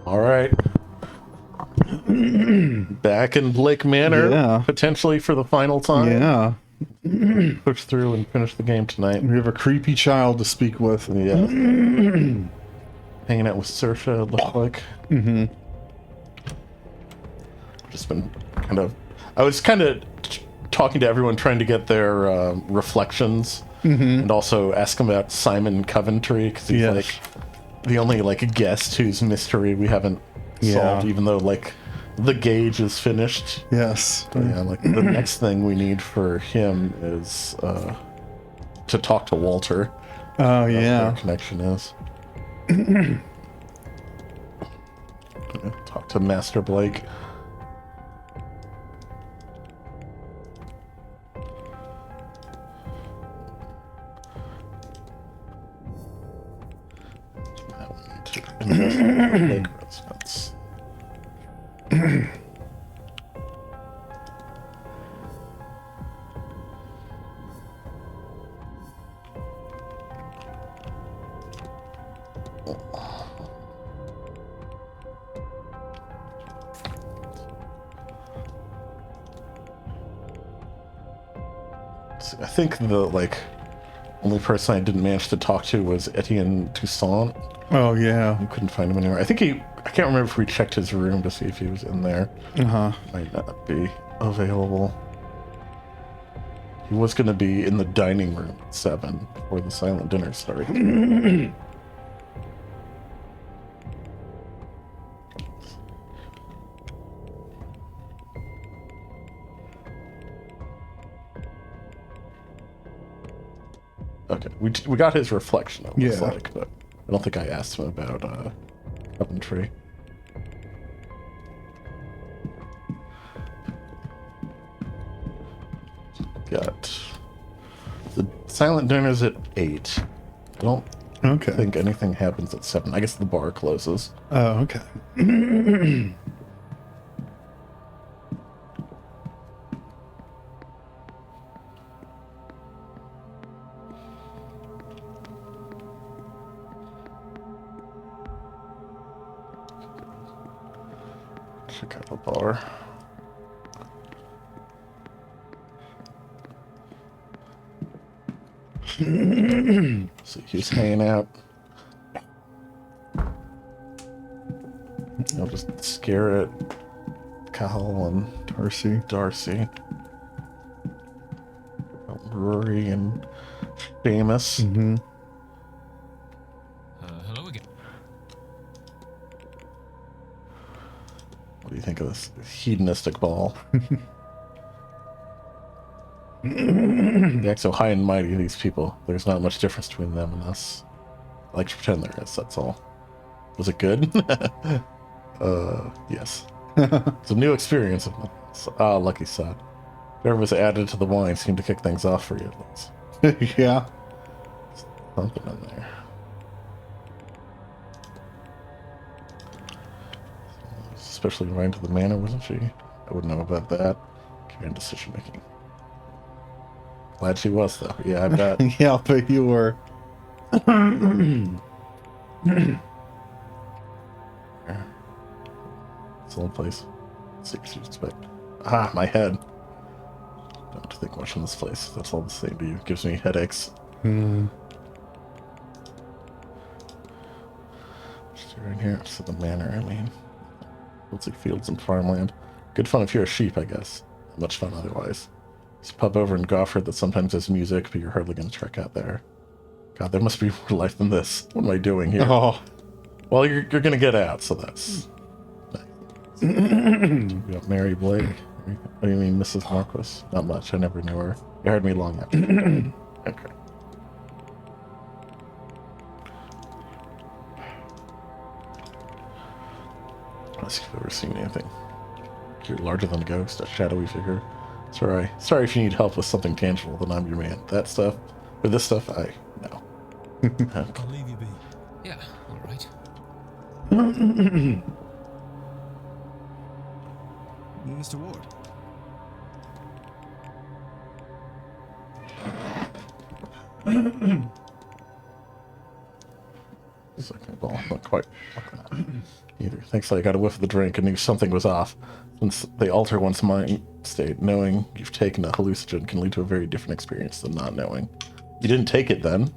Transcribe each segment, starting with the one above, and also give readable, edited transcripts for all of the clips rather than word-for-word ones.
All right. Back in Blake Manor, Yeah. potentially for the final time. Yeah. Push through and finish the game tonight. We have a creepy child to speak with. Yeah. Hanging out with Saoirse, it looked like. Mm-hmm. Just been I was kind of talking to everyone, trying to get their reflections, and also ask them about Simon Coventry, because he's like the only guest whose mystery we haven't solved, even though the gauge is finished. Yes. But yeah, the next thing we need for him is to talk to Walter. Oh, yeah. What their connection is. Talk to Master Blake. Blake residence. I think the only person I didn't manage to talk to was Etienne Toussaint. Oh, yeah. We couldn't find him anywhere. I can't remember if we checked his room to see if he was in there. Might not be available. He was going to be in the dining room at 7 before the silent dinner started. Okay, we got his reflection, it looks like, but I don't think I asked him about Coventry. Got the silent dinner's at 8. I don't think anything happens at 7. I guess the bar closes. Oh, okay. Check out the bar. So he's hanging out. I'll just scare at Cal and Darcy. Rory and Seamus. Hello again. What do you think of this hedonistic ball? They act so high and mighty, these people. There's not much difference between them and us. I like to pretend there is, that's all. Was it good? Yes. It's a new experience. Lucky sod. Whatever was added to the wine seemed to kick things off for you at least. Yeah. Something in there. Especially right to the manor, wasn't she? I wouldn't know about that. Carrying decision making. Glad she was, though. Yeah, I bet. Yeah, I'll bet you were. It's the only place. Let's see what you expect. Ah, my head. Don't think much in this place. That's all the same to you. Gives me headaches. Just right here. So the manor, I mean. Looks like fields and farmland. Good fun if you're a sheep, I guess. Not much fun otherwise. There's a pub over in Gofford that sometimes has music, but you're hardly going to trek out there. God, there must be more life than this. What am I doing here? Oh. Well, you're going to get out, so that's nice. We got Mary Blake. What do you mean, Mrs. Marquis? Not much. I never knew her. You heard me long after. Okay. Let's see if I've ever seen anything. You're larger than a ghost, a shadowy figure. Sorry if you need help with something tangible, then I'm your man. That stuff, or this stuff, no. I'll leave you be. Yeah, all right. Mr. Ward. It's like, well, not quite either. Thankfully, I got a whiff of the drink and knew something was off. Since they alter one's mind state, knowing you've taken a hallucinogen can lead to a very different experience than not knowing. You didn't take it then?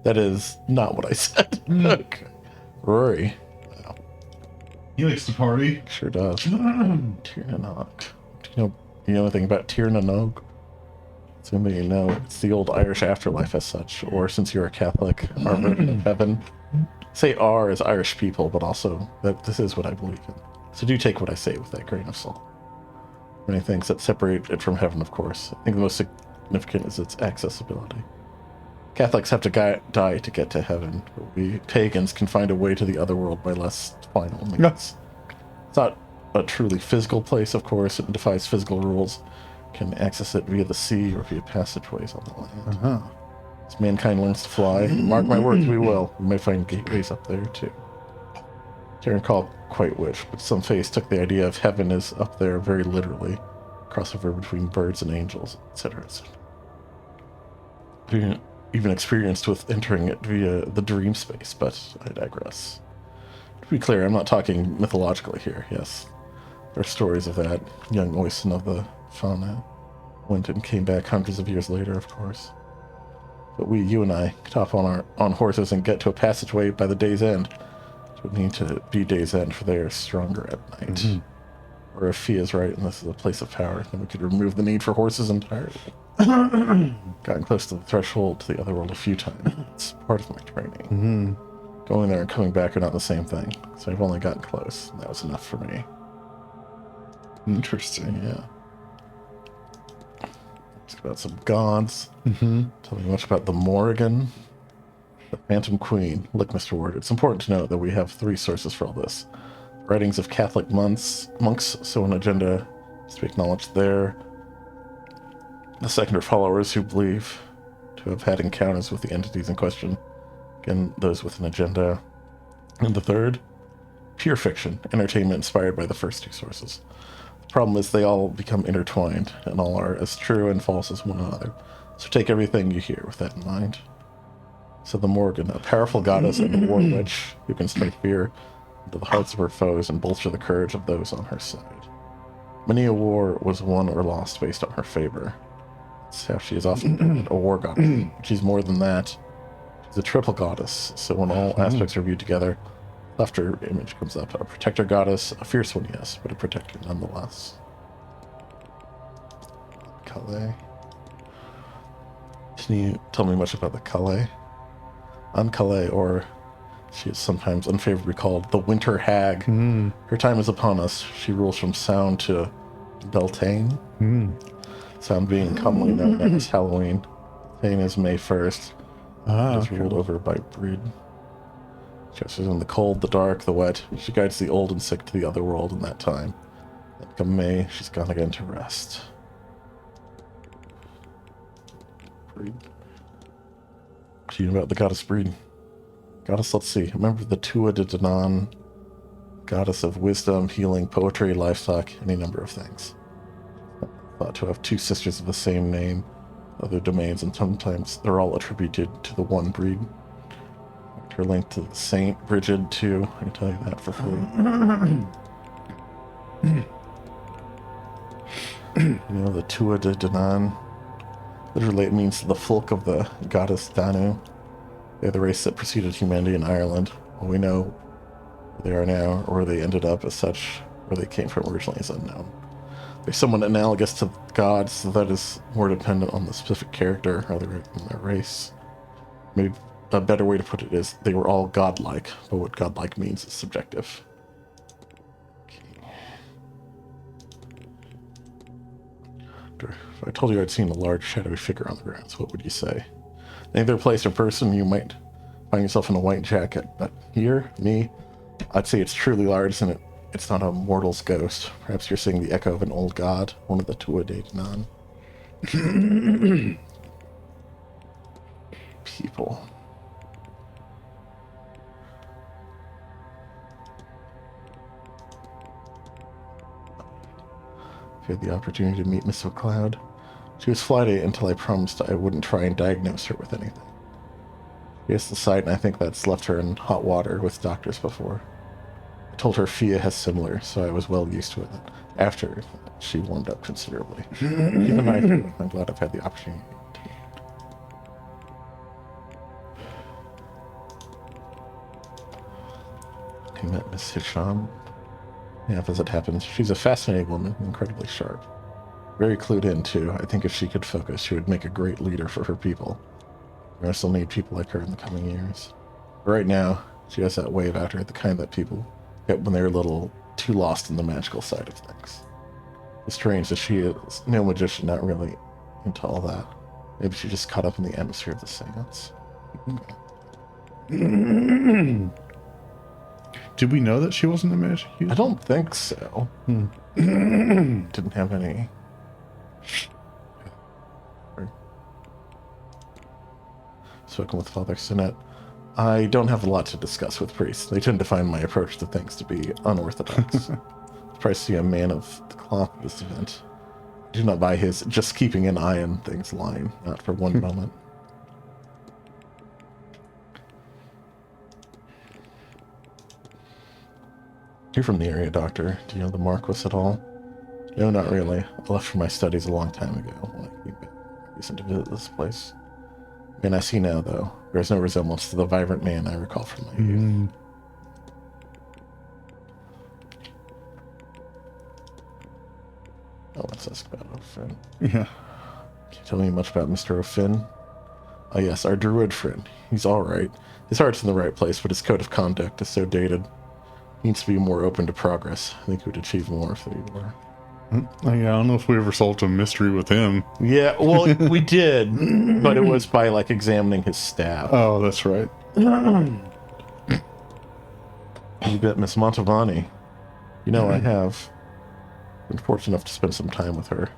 That is not what I said. Okay. Rory. Wow. He likes to party. Sure does. Tirnanog. Do you know anything about Tirnanog? Assuming you know, it's the old Irish afterlife as such, or since you're a Catholic, our version of heaven. Say "our" as Irish people, but also that this is what I believe in. So do take what I say with that grain of salt. Many things that separate it from heaven, of course. I think the most significant is its accessibility. Catholics have to die to get to heaven, but we pagans can find a way to the other world by less final means. It's not a truly physical place, of course. It defies physical rules. Can access it via the sea or via passageways on the land. As mankind learns to fly, mark my words, we will. We may find gateways up there, too. Can't recall quite which, but some face took the idea of heaven as up there very literally. Crossover between birds and angels, etc. Even experienced with entering it via the dream space, but I digress. To be clear, I'm not talking mythologically here, yes. There are stories of that. Young Oisin of the fauna went and came back hundreds of years later, of course. But you and I, could hop on horses and get to a passageway by the day's end. It would need to be day's end, for they are stronger at night. Or if Fee is right, and this is a place of power, then we could remove the need for horses entirely. Gotten close to the threshold to the other world a few times. It's part of my training. Going there and coming back are not the same thing, so I've only gotten close, and that was enough for me. Interesting. Yeah. Ask about some gods. Tell me much about the Morrigan, the Phantom Queen. Look, Mr. Ward, it's important to note that we have 3 sources for all this. Writings of Catholic monks, so an agenda is to be acknowledged there. The second are followers who believe to have had encounters with the entities in question. Again, those with an agenda. And the third, pure fiction, entertainment inspired by the first 2 sources. The problem is they all become intertwined, and all are as true and false as one another. So take everything you hear with that in mind. So the Morgan, a powerful goddess and a war witch who can strike fear into the hearts of her foes and bolster the courage of those on her side. Many a war was won or lost based on her favor. That's how she is often called a war goddess. She's more than that. She's a triple goddess, so when all aspects are viewed together, left her image comes up. A protector goddess, a fierce one, yes, but a protector nonetheless. Calais. Can you tell me much about the Calais? On Calais, or she is sometimes unfavorably called the Winter Hag. Her time is upon us. She rules from Sound to Beltane. Sound being commonly known as Halloween. Beltane is May 1st. It is ruled over by Breed. She ushers in the cold, the dark, the wet. She guides the old and sick to the other world in that time. Then come May, she's gone again to rest. Breed. What do you know about the goddess Breed? Goddess, let's see. Remember the Tua de Danann, goddess of wisdom, healing, poetry, livestock, any number of things. Thought to have 2 sisters of the same name, other domains, and sometimes they're all attributed to the one breed. Her link to Saint Brigid, too. I can tell you that for free. You know, the Tua de Danann. Literally, it means the folk of the goddess Danu. They're the race that preceded humanity in Ireland. Well, we know where they are now, or where they ended up as such, where they came from originally is unknown. They're somewhat analogous to gods, so that is more dependent on the specific character rather than their race. Maybe a better way to put it is they were all godlike, but what godlike means is subjective. Okay. If I told you I'd seen a large shadowy figure on the grounds, what would you say? Any other place or person you might find yourself in a white jacket, but here, me, I'd say it's truly large and it's not a mortal's ghost. Perhaps you're seeing the echo of an old god, one of the Tua de Danann. People. I had the opportunity to meet Miss O'Cloud. She was flighty until I promised I wouldn't try and diagnose her with anything. Yes, the site, and I think that's left her in hot water with doctors before. I told her Fia has similar, so I was well used to it. After, she warmed up considerably. Even I'm glad I've had the opportunity. He met Miss Hisham. Yeah, as it happens, she's a fascinating woman, incredibly sharp. Very clued in, too. I think if she could focus, she would make a great leader for her people. We still need people like her in the coming years. But right now, she has that way about her, the kind that people get when they're a little too lost in the magical side of things. It's strange that she is no magician, not really into all that. Maybe she just caught up in the atmosphere of the seance. Did we know that she wasn't a magic user? I don't think so. Didn't have any. Spoken with Father Sinet. I don't have a lot to discuss with priests. They tend to find my approach to things to be unorthodox. Surprised to see a man of the cloth at this event. I do not buy his just keeping an eye on things line, not for one moment. You're from the area, Doctor. Do you know the Marquis at all? No, not really. I left for my studies a long time ago when I came back. Reason to visit this place. Man, I see now, though. There's no resemblance to the vibrant man I recall from my youth. Oh, let's ask about O'Finn. Yeah. Can you tell me much about Mr. O'Finn? Oh, yes, our druid friend. He's all right. His heart's in the right place, but his code of conduct is so dated. He needs to be more open to progress. I think he would achieve more if he were. I don't know if we ever solved a mystery with him. Yeah, well, we did, but it was by, like, examining his staff. Oh, that's right. You bet Miss Montavani. You know, I have been fortunate enough to spend some time with her.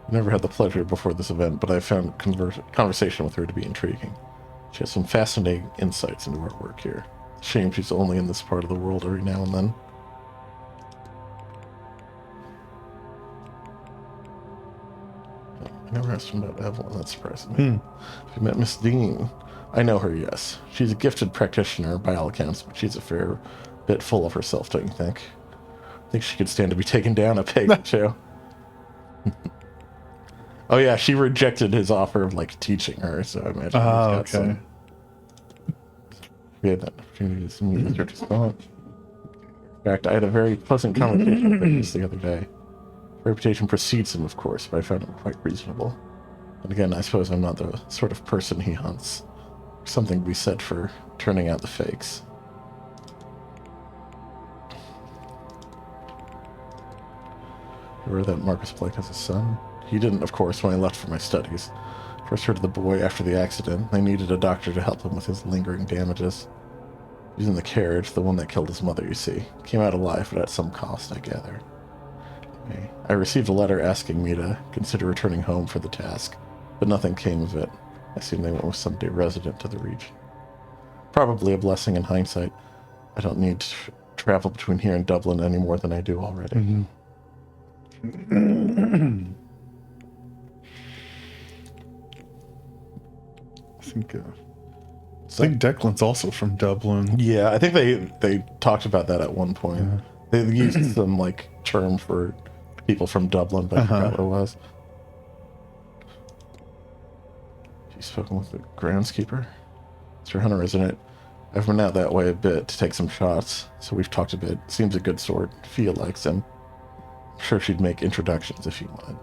I never had the pleasure before this event, but I found conversation with her to be intriguing. She has some fascinating insights into our work here. Shame she's only in this part of the world every now and then. I never asked him about Evelyn. That surprised me. Have you met Miss Dean? I know her, yes. She's a gifted practitioner by all accounts, but she's a fair bit full of herself, don't you think? I think she could stand to be taken down a peg or two. Oh yeah, she rejected his offer of like teaching her, so I imagine he's got some. We had that opportunity to meet with her just gone. In fact, I had a very pleasant conversation with her just the other day. Reputation precedes him, of course, but I found him quite reasonable. And again, I suppose I'm not the sort of person he hunts. There's something to be said for turning out the fakes. You heard that Marcus Blake has a son? He didn't, of course, when I left for my studies. First heard of the boy after the accident. They needed a doctor to help him with his lingering damages. He was in the carriage, the one that killed his mother, you see. Came out alive, but at some cost, I gather. I received a letter asking me to consider returning home for the task, but nothing came of it. I assume they went with some day resident to the region. Probably a blessing in hindsight. I don't need to travel between here and Dublin any more than I do already. I think Declan's also from Dublin. Yeah, I think they talked about that at one point. Yeah. They used some like term for people from Dublin, but I forgot what it was. You've spoken with the groundskeeper? Mr. Hunter, isn't it? I've been out that way a bit to take some shots, so we've talked a bit. Seems a good sort. Fia likes him. I'm sure she'd make introductions if you wanted.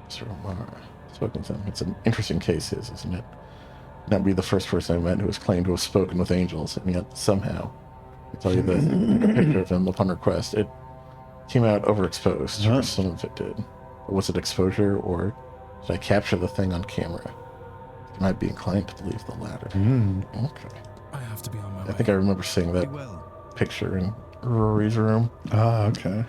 Mr. Omar. Spoken to him. It's an interesting case, his, isn't it? Not be the first person I met who has claimed to have spoken with angels, and yet somehow, I tell you this, a picture of him upon request, it came out overexposed, or some of it did. But was it exposure, or did I capture the thing on camera? I might be inclined to believe the latter. Okay. I have to be on my way. I think I remember seeing that picture in Rory's room. Ah, okay.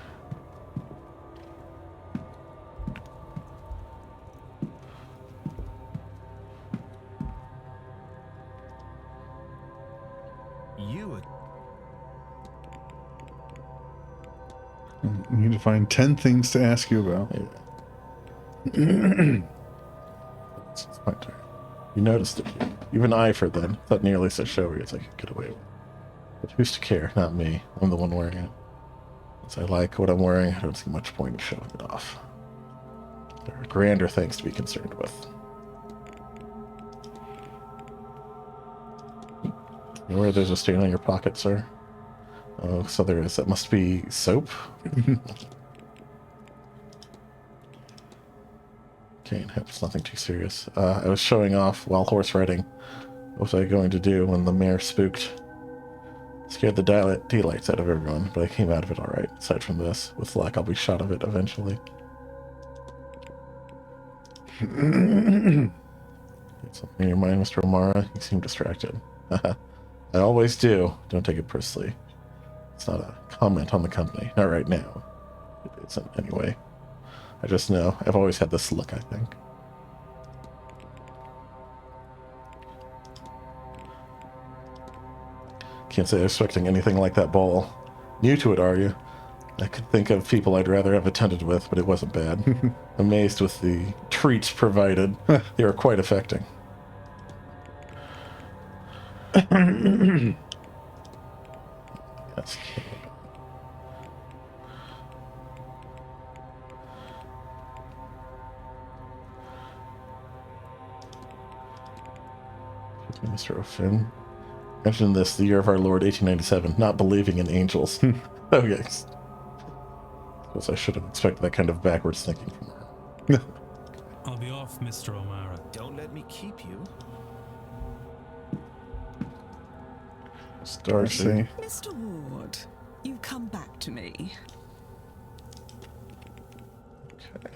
need to find 10 things to ask you about. It's my turn. You noticed it. Even I, for then, thought nearly so showy as I could get away with. But who's to care? Not me. I'm the one wearing it. As I like what I'm wearing, I don't see much point in showing it off. There are grander things to be concerned with. You aware there's a stain on your pocket, sir? Oh, so there is. That must be soap? Okay, hope it's nothing too serious. I was showing off while horse riding. What was I going to do when the mare spooked? Scared the daylights out of everyone, but I came out of it alright. Aside from this, with luck, I'll be shot of it eventually. Got something in your mind, Mr. O'Mara? You seem distracted. I always do. Don't take it personally. It's not a comment on the company. Not right now. It isn't, anyway. I just know. I've always had this look, I think. Can't say I was expecting anything like that ball. New to it, are you? I could think of people I'd rather have attended with, but it wasn't bad. Amazed with the treats provided. They were quite affecting. Yes. Mr. O'Finn. Mentioned this, the year of our Lord, 1897, not believing in angels. Oh, yes. Suppose I should have expected that kind of backwards thinking from her. I'll be off, Mr. O'Mara. Don't let me keep you. Darcy. Mr. Ward, you've come back to me. Okay.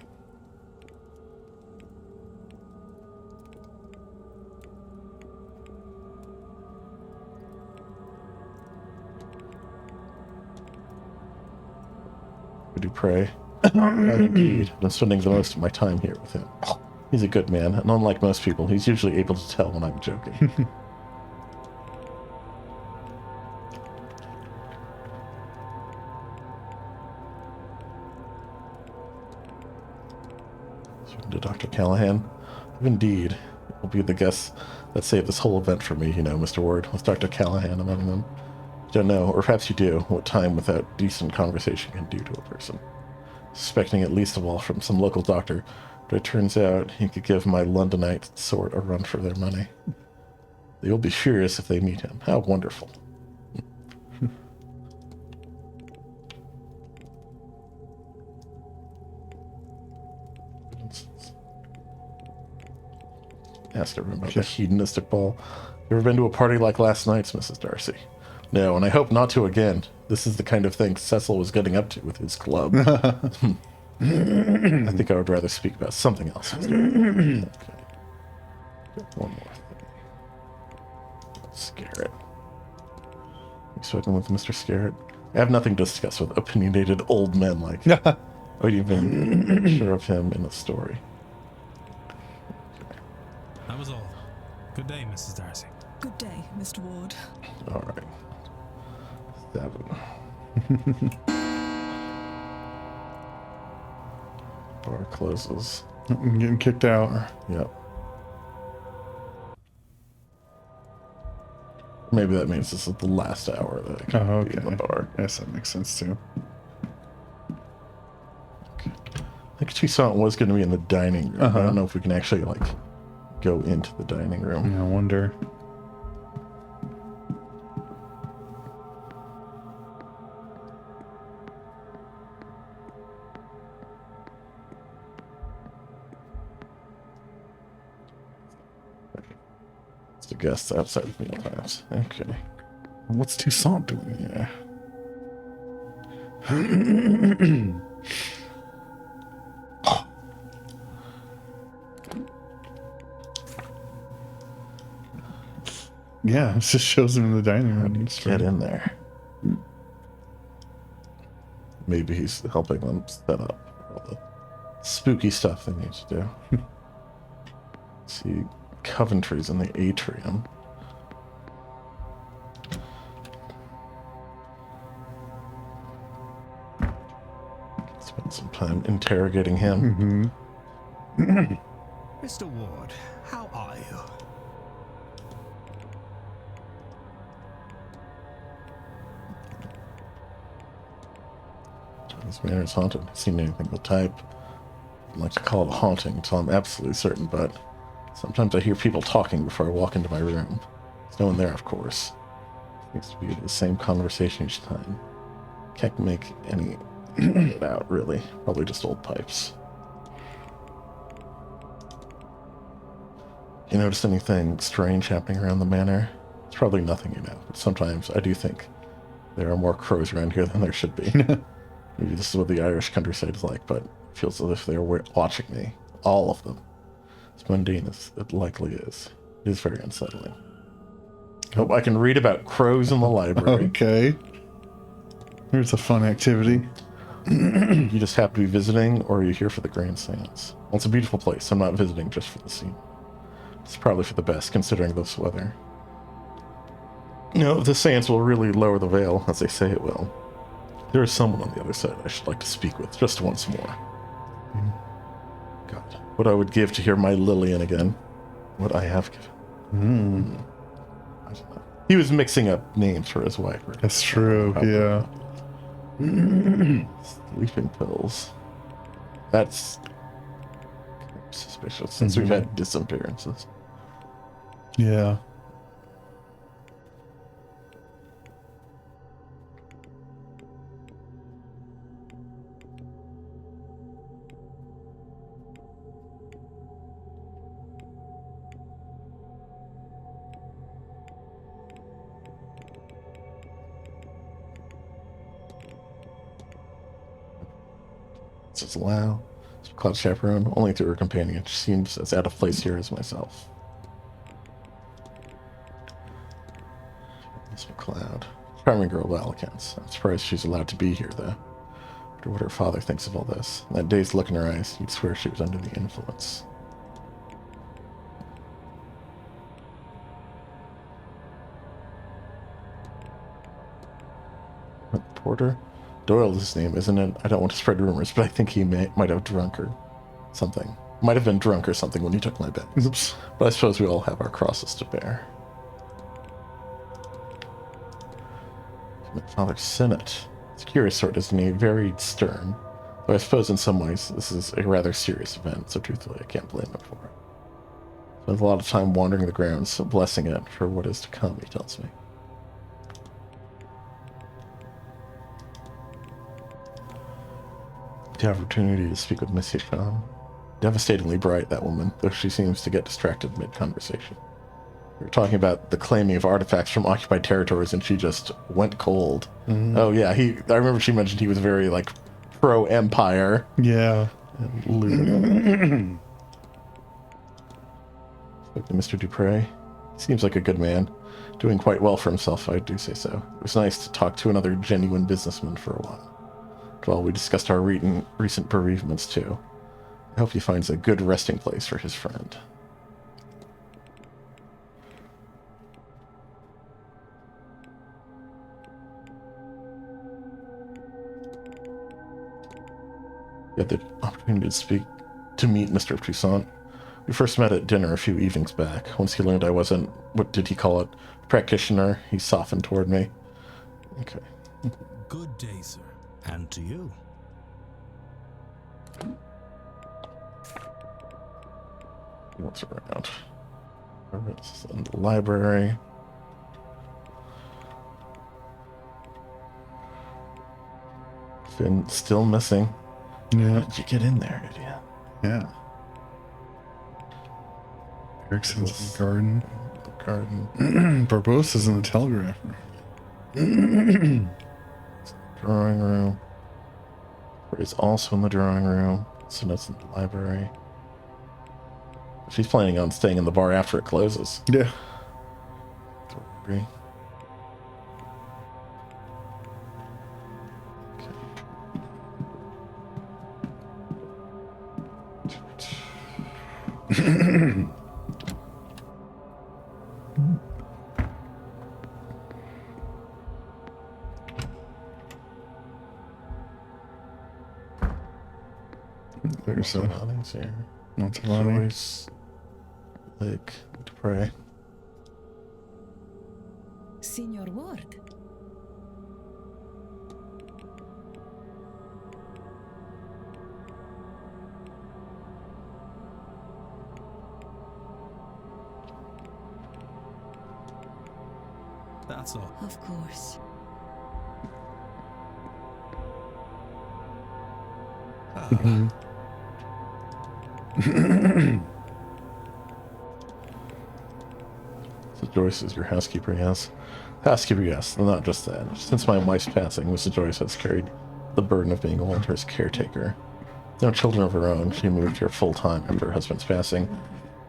Would you pray? Indeed. I've been spending the most of my time here with him. He's a good man, and unlike most people, he's usually able to tell when I'm joking. To Dr. Callahan? Indeed. It will be the guests that saved this whole event for me, you know, Mr. Ward, with Dr. Callahan among them. You don't know, or perhaps you do, what time without decent conversation can do to a person. Suspecting it least of all from some local doctor, but it turns out he could give my Londonite sort a run for their money. They will be furious if they meet him. How wonderful. Ask everyone about the hedonistic ball. You ever been to a party like last night's, Mrs. Darcy? No, and I hope not to again. This is the kind of thing Cecil was getting up to with his club. I think I would rather speak about something else. Okay. One more thing. Scarrett. You spoken with Mr. Scarrett? I have nothing to discuss with opinionated old men like you. I'd even sure of him in a story. That was all. Good day, Mrs. Darcy. Good day, Mr. Ward. All right. 7. Bar closes. I'm getting kicked out. Yep. Maybe that means this is the last hour that I can be in the bar. Yes, that makes sense too. Okay. I think Toussaint was going to be in the dining room. I don't know if we can actually, like, go into the dining room. Yeah, I wonder. It's the guests outside of meal times. Okay. What's Toussaint doing? Yeah. Yeah, it just shows him in the dining room. Get in there. Maybe he's helping them set up all the spooky stuff they need to do. See, Coventry's in the atrium. time interrogating him. Mr. Ward, how are you? This manor is haunted. I've seen anything of the type. I'd like to call it a haunting until I'm absolutely certain, but sometimes I hear people talking before I walk into my room. There's no one there, of course. Seems to be the same conversation each time. Can't make any it out, really. Probably just old pipes. You notice anything strange happening around the manor? It's probably nothing, you know, but sometimes I do think there are more crows around here than there should be. Maybe this is what the Irish countryside is like, but it feels as if they're watching me. All of them. As mundane as it likely is. It is very unsettling. Hope I can read about crows in the library. Okay. Here's a fun activity. You just happen to be visiting, or are you here for the grand seance? Well, it's a beautiful place. I'm not visiting just for the scene. It's probably for the best, considering this weather. No, the seance will really lower the veil, as they say it will. There is someone on the other side I should like to speak with, just once more. God, what I would give to hear my Lillian again. What I have given. I don't know. He was mixing up names for his wife. Right? That's true, yeah. Sleeping pills. That's suspicious, since we've had disappearances. Yeah. Says Lau. Cloud chaperone, only through her companion. She seems as out of place here as myself. Miss McLeod. Charming girl by all accounts. I'm surprised she's allowed to be here, though. I wonder what her father thinks of all this. That dazed look in her eyes, you'd swear she was under the influence. Porter? Doyle is his name, isn't it? I don't want to spread rumors, but I think he might have drunk or something. Might have been drunk or something when he took my bags. Oops. But I suppose we all have our crosses to bear. My father's Senate. It's a curious sort, isn't he? Very stern. Though I suppose in some ways this is a rather serious event, so truthfully I can't blame him for it. Spends a lot of time wandering the grounds, blessing it for what is to come, he tells me. The opportunity to speak with Miss Hitchcom. Devastatingly bright, that woman, though she seems to get distracted mid-conversation. We were talking about the claiming of artifacts from occupied territories, and she just went cold. Oh, yeah, I remember she mentioned he was very, like, pro-empire. Yeah. And looting. Spoke to Mr. Dupre. Seems like a good man. Doing quite well for himself, I do say so. It was nice to talk to another genuine businessman for a while. Well, we discussed our recent bereavements, too. I hope he finds a good resting place for his friend. You had the opportunity to meet Mr. Toussaint. We first met at dinner a few evenings back. Once he learned I wasn't, what did he call it, practitioner, he softened toward me. Okay. Good day, sir. And to you. What's around? It's in the library. Finn still missing. Yeah. How did you get in there, idiot? Yeah. Erickson's in the garden. The garden. Barbossa's in the telegraph Drawing room. Is also in the drawing room. So that's in the library. She's planning on staying in the bar after it closes. Yeah. Agree. Okay. There's a Nothing's here. Montalani. Joyce, Blake, Dupre. Signor Ward. That's all. Of course. So Joyce is your housekeeper, yes? Housekeeper, yes. Not just that. Since my wife's passing, Mrs. Joyce has carried the burden of being a winter's caretaker. No children of her own, she moved here full-time after her husband's passing.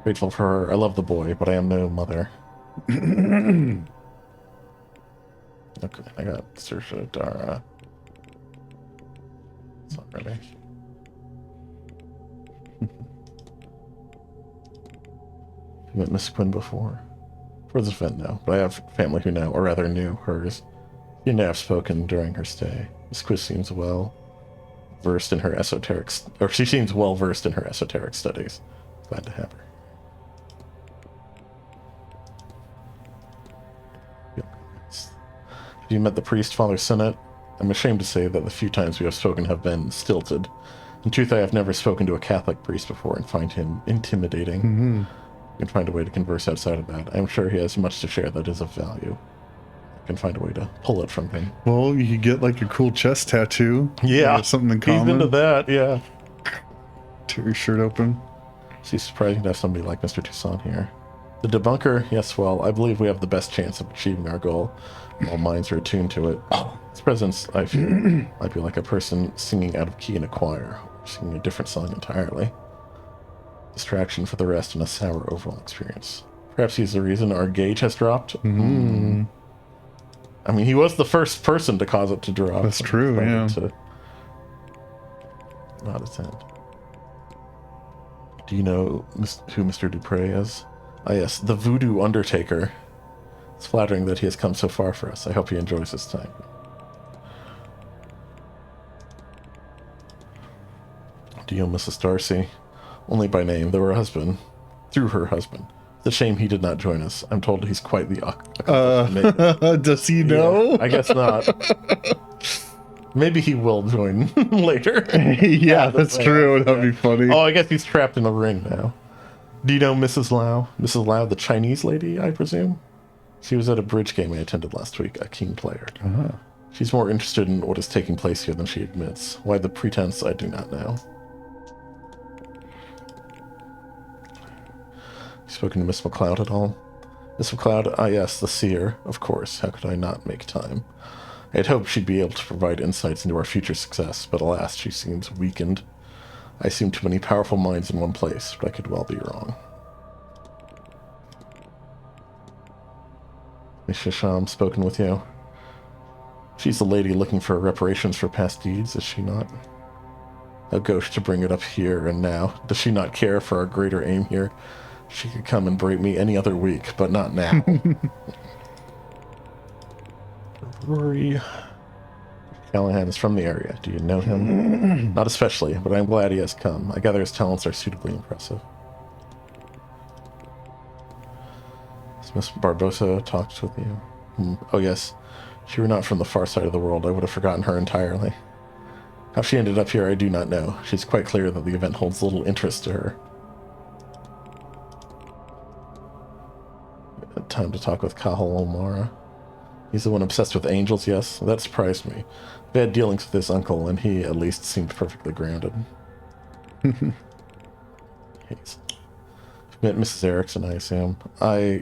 Grateful for her. I love the boy, but I am no mother. Okay, I got Saoirse Dara. It's not ready. You met Miss Quinn before? For this event, no. But I have family who know, or rather knew, hers. She and I have spoken during her stay. Miss Quinn seems well versed in her esoteric, or she seems well versed in her esoteric studies. Glad to have her. Have you met the priest, Father Sinnott? I'm ashamed to say that the few times we have spoken have been stilted. In truth, I have never spoken to a Catholic priest before and find him intimidating. Mm-hmm. I can find a way to converse outside of that. I'm sure he has much to share that is of value. I can find a way to pull it from him. Well, you could get like a cool chest tattoo. Yeah. You have something in common. He's into that, yeah. Tear your shirt open. It's surprising to have somebody like Mr. Toussaint here. The debunker, yes, well, I believe we have the best chance of achieving our goal. All minds are attuned to it. His presence, I feel, might be like a person singing out of key in a choir, or singing a different song entirely. Distraction for the rest and a sour overall experience. Perhaps he's the reason our gauge has dropped. I mean, he was the first person to cause it to drop. That's true, yeah. To not attend. Do you know who Mr. Dupre is? Ah, yes, the Voodoo Undertaker. It's flattering that he has come so far for us. I hope he enjoys his time. Do you know Mrs. Darcy? Only by name, though her husband, through her husband. It's a shame he did not join us. I'm told he's quite the does he know? Yeah, I guess not. Maybe he will join later. Yeah, that's true. That'd be funny. Oh, I guess he's trapped in a ring now. Do you know Mrs. Lau? Mrs. Lau, the Chinese lady, I presume? She was at a bridge game I attended last week, a keen player. She's more interested in what is taking place here than she admits. Why the pretense, I do not know. You spoken to Miss McLeod at all? Miss McLeod? Ah, yes, the seer, of course. How could I not make time? I had hoped she'd be able to provide insights into our future success, but alas, she seems weakened. I seem too many powerful minds in one place, but I could well be wrong. Miss Shisham spoken with you? She's the lady looking for reparations for past deeds, is she not? A ghost to bring it up here and now. Does she not care for our greater aim here? She could come and break me any other week, but not now. Rory Callahan is from the area. Do you know him? Not especially, but I'm glad he has come. I gather his talents are suitably impressive. Has Miss Barbosa talked with you? Oh yes. If she were not from the far side of the world, I would have forgotten her entirely. How she ended up here, I do not know. She's quite clear that the event holds little interest to her. Time to talk with Kahal O'Mara. He's the one obsessed with angels, yes? That surprised me. I've had dealings with his uncle, and he at least seemed perfectly grounded. He's met Mrs. Erickson, I assume.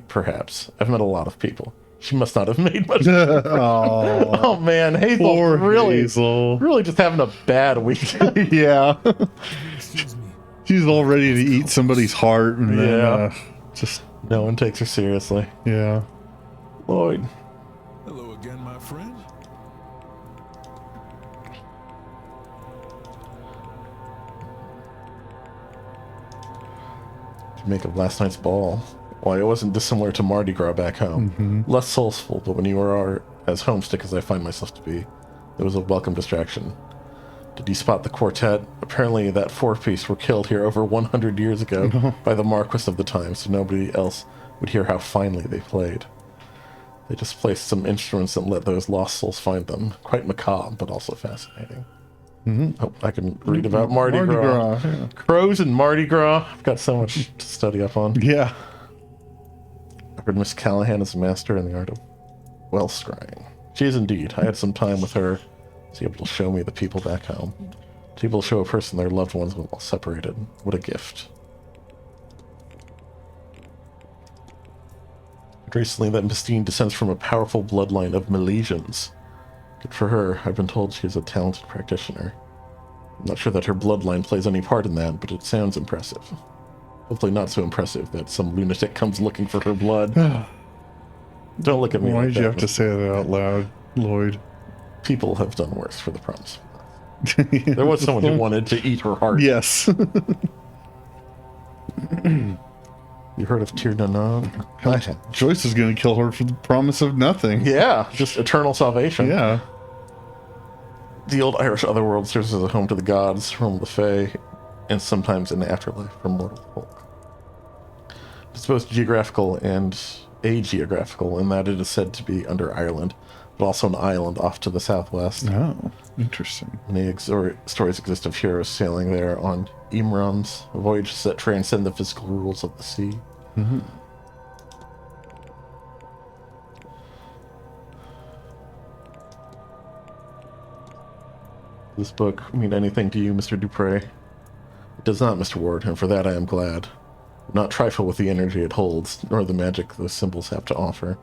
Perhaps. I've met a lot of people. She must not have made much. Oh man, Hazel really just having a bad week. Yeah. Excuse me. She's all ready to eat somebody's heart, and then just no one takes her seriously. yeah. Lloyd. Hello again, my friend. To make of last night's ball. Why, it wasn't dissimilar to Mardi Gras back home. Less soulful, but when you are as homesick as I find myself to be, it was a welcome distraction. Did you spot the quartet? Apparently that four-piece were killed here over 100 years ago by the Marquis of the time, so nobody else would hear how finely they played. They just placed some instruments and let those lost souls find them. Quite macabre, but also fascinating. Oh, I can read about Mardi Gras. Yeah. Crows and Mardi Gras. I've got so much to study up on. Yeah. I heard Miss Callahan is a master in the art of well scrying. She is indeed. I had some time with her. She's able to show me the people back home. To be able to show a person their loved ones while separated. What a gift. Recently, that Miss Dean descends from a powerful bloodline of Milesians. Good for her. I've been told she is a talented practitioner. I'm not sure that her bloodline plays any part in that, but it sounds impressive. Hopefully not so impressive that some lunatic comes looking for her blood. Don't look at me Why like did that, you have to say that out loud, Lloyd? People have done worse for the promise. There was someone who wanted to eat her heart. Yes. You heard of Tir Nanon? Joyce is going to kill her for the promise of nothing. Yeah, just eternal salvation. Yeah. The old Irish otherworld serves as a home to the gods, home of the Fae, and sometimes an afterlife for mortal folk. It's both geographical and ageographical in that it is said to be under Ireland, but also an island off to the southwest. Oh, interesting. Many stories exist of heroes sailing there on Imrams, voyages that transcend the physical rules of the sea. Mm-hmm. This book mean anything to you, Mr. Dupre? It does not, Mr. Ward, and for that I am glad. Do not trifle with the energy it holds, nor the magic those symbols have to offer.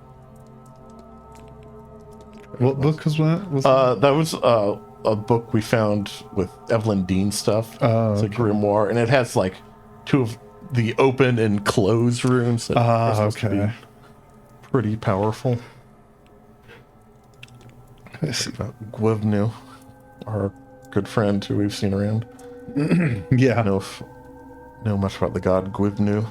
What book was that? That was a book we found with Evelyn Dean stuff. Oh, it's like a grimoire, and it has like two of the open and close runes that are supposed to be pretty powerful. I see. About Gwivnu, our good friend who we've seen around. Yeah. Know much about the god Gwivnu.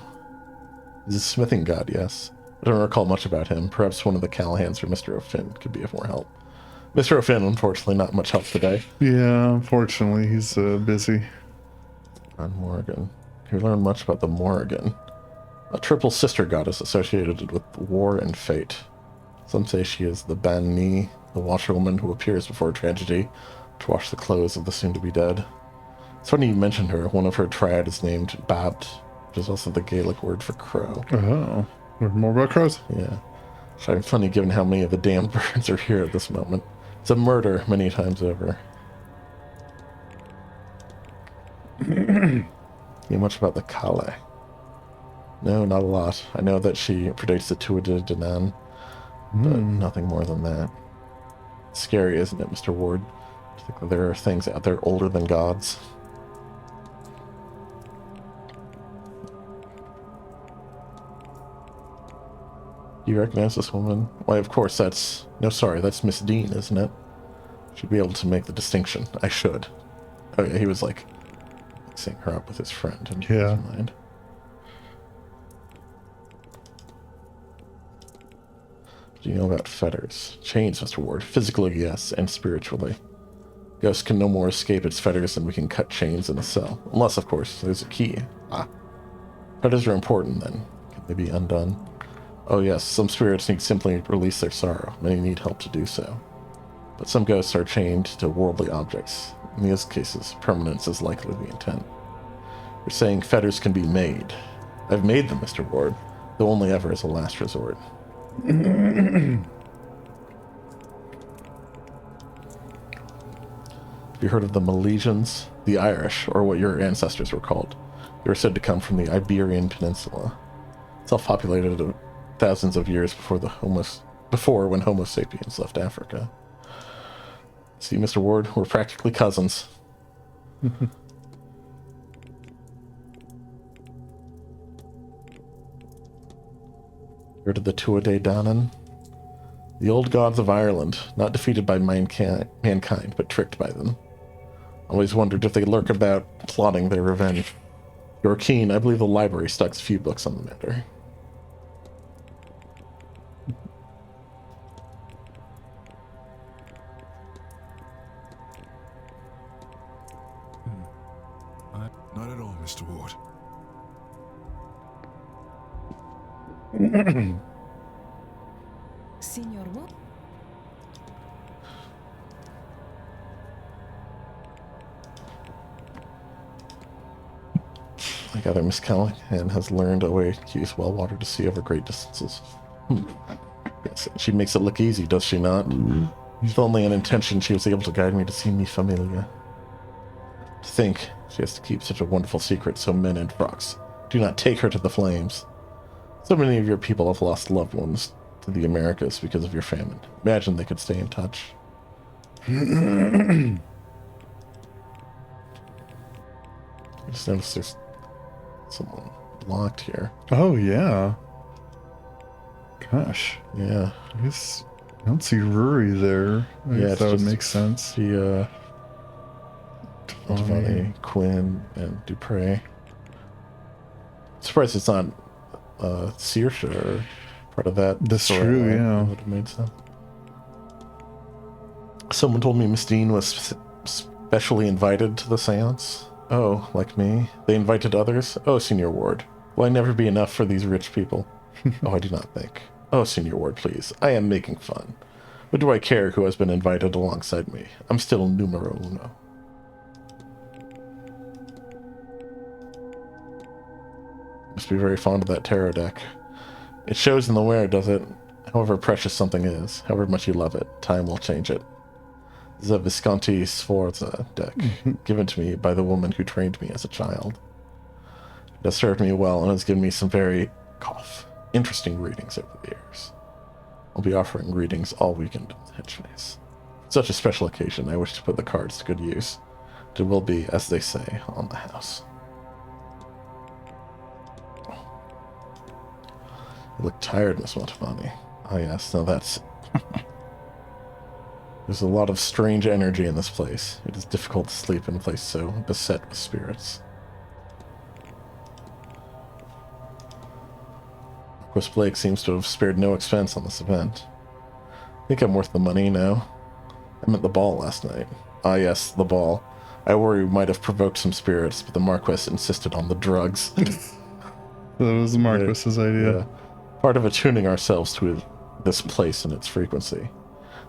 He's a smithing god, yes. I don't recall much about him. Perhaps one of the Callahans or Mr. O'Finn could be of more help. Mr. O'Finn, unfortunately, not much help today. Yeah, unfortunately, he's busy. On Morrigan. You learn much about the Morrigan. A triple sister goddess associated with war and fate. Some say she is the Ban Ni, the washerwoman who appears before tragedy to wash the clothes of the soon-to-be dead. It's funny you mentioned her. One of her triad is named Babt, which is also the Gaelic word for crow. Oh. Learn more about crows? Yeah. It's funny given how many of the damned birds are here at this moment. It's a murder many times over. You know much about the Kale? No, not a lot. I know that she predates the Tuatha De Danann, but nothing more than that. It's scary, isn't it, Mr. Ward? To think that there are things out there older than gods. Do you recognize this woman? Why, of course, that's... No, sorry, that's Miss Dean, isn't it? Should be able to make the distinction. I should. Oh, yeah, he was, like, mixing her up with his friend in his mind. What do you know about fetters? Chains, Mr. Ward. Physically, yes, and spiritually. Ghosts can no more escape its fetters than we can cut chains in a cell. Unless, of course, there's a key. Fetters are important, then. Can they be undone? Oh yes, some spirits need simply release their sorrow. Many need help to do so. But some ghosts are chained to worldly objects. In these cases, permanence is likely the intent. You're saying fetters can be made. I've made them, Mr. Ward, though only ever as a last resort. Have you heard of the Milesians? The Irish, or what your ancestors were called. They were said to come from the Iberian Peninsula. Self-populated thousands of years before when Homo sapiens left Africa. See, Mr. Ward, we're practically cousins. Heard of the Tuatha De Danann? The old gods of Ireland, not defeated by mankind, but tricked by them. Always wondered if they lurk about plotting their revenge. You're keen, I believe the library stocks a few books on the matter. Not at all, Mr. Ward. Signor Ward? I gather Miss Callahan has learned a way to use well water to see over great distances. Yes, she makes it look easy, does she not? With only an intention, she was able to guide me to see mi familia. To think she has to keep such a wonderful secret so men in frocks do not take her to the flames. So many of your people have lost loved ones to the Americas because of your famine. Imagine they could stay in touch. I just noticed there's someone locked here. Oh, yeah. Gosh. Yeah. I guess I don't see Rory there. I Yeah, guess it's that would just- make sense. The Devani, Quinn, and Dupre. Surprised it's not Saoirse or part of that. That's story true, line. yeah. That would have made sense. Someone told me Miss Dean was specially invited to the seance. Oh, like me. They invited others? Oh, Senior Ward. Will I never be enough for these rich people? Oh, I do not think. Oh, Senior Ward, please. I am making fun. What do I care who has been invited alongside me? I'm still numero uno. Must be very fond of that tarot deck. It shows in the wear, does it? However precious something is, however much you love it, time will change it. This is a Visconti Sforza deck, given to me by the woman who trained me as a child. It has served me well and has given me some very, interesting readings over the years. I'll be offering readings all weekend at Hedgeface. Such a special occasion, I wish to put the cards to good use. It will be, as they say, on the house. You look tired, Miss Montalbani. Oh yes, now that's it. There's a lot of strange energy in this place. It is difficult to sleep in a place so beset with spirits. Marquis Blake seems to have spared no expense on this event. I think I'm worth the money now. I'm at the ball last night. Ah yes, the ball. I worry we might have provoked some spirits, but the Marquis insisted on the drugs. That was the Marquis's idea. Yeah. Part of attuning ourselves to this place and its frequency.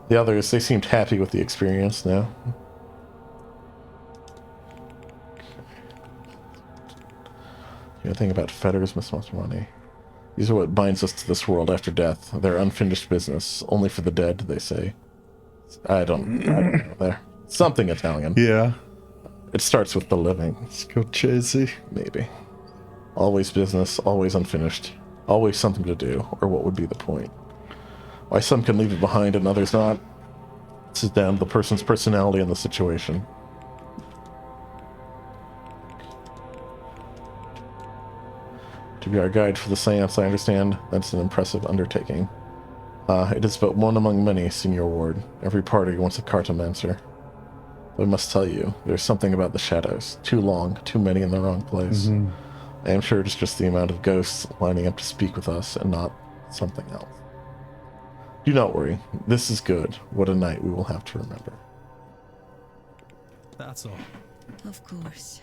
The others, they seemed happy with the experience now. You think about fetters, Miss Montemani. These are what binds us to this world after death. They're unfinished business, only for the dead, they say. I don't know there. Something Italian. Yeah. It starts with the living. Let's go Chasey. Maybe. Always business, always unfinished. Always something to do, or what would be the point? Why some can leave it behind and others not? This is down to the person's personality and the situation. To be our guide for the seance, I understand that's an impressive undertaking. It is but one among many, Senior Ward. Every party wants a cartomancer. But I must tell you, there's something about the shadows. Too long, too many in the wrong place. I am sure it's just the amount of ghosts lining up to speak with us and not something else. Do not worry. This is good. What a night we will have to remember. That's all. Of course.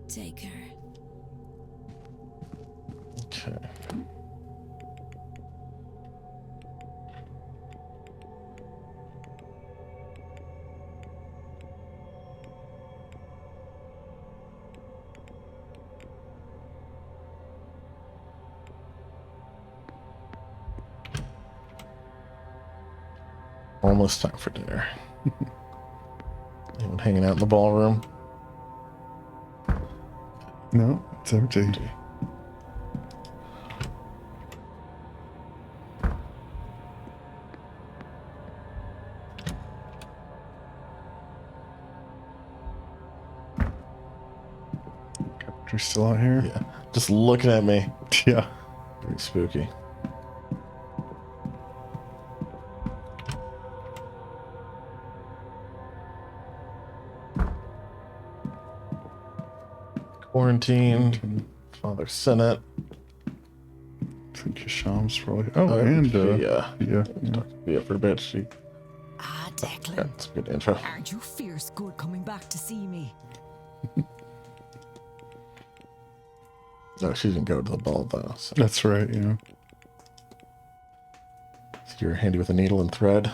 Take her. Okay. Almost time for dinner. Anyone hanging out in the ballroom? No, it's empty. Captain's still out here? Yeah. Just looking at me. Yeah. Pretty spooky. Quarantined. Father Senate. I think Hisham's probably. Oh, Oh, and yeah. yeah. Yeah, for a bit. She. Ad Declan, That's a good intro. aren't you fierce good coming back to see me? No, she didn't go to the ball though. So That's right, yeah. you're handy with a needle and thread.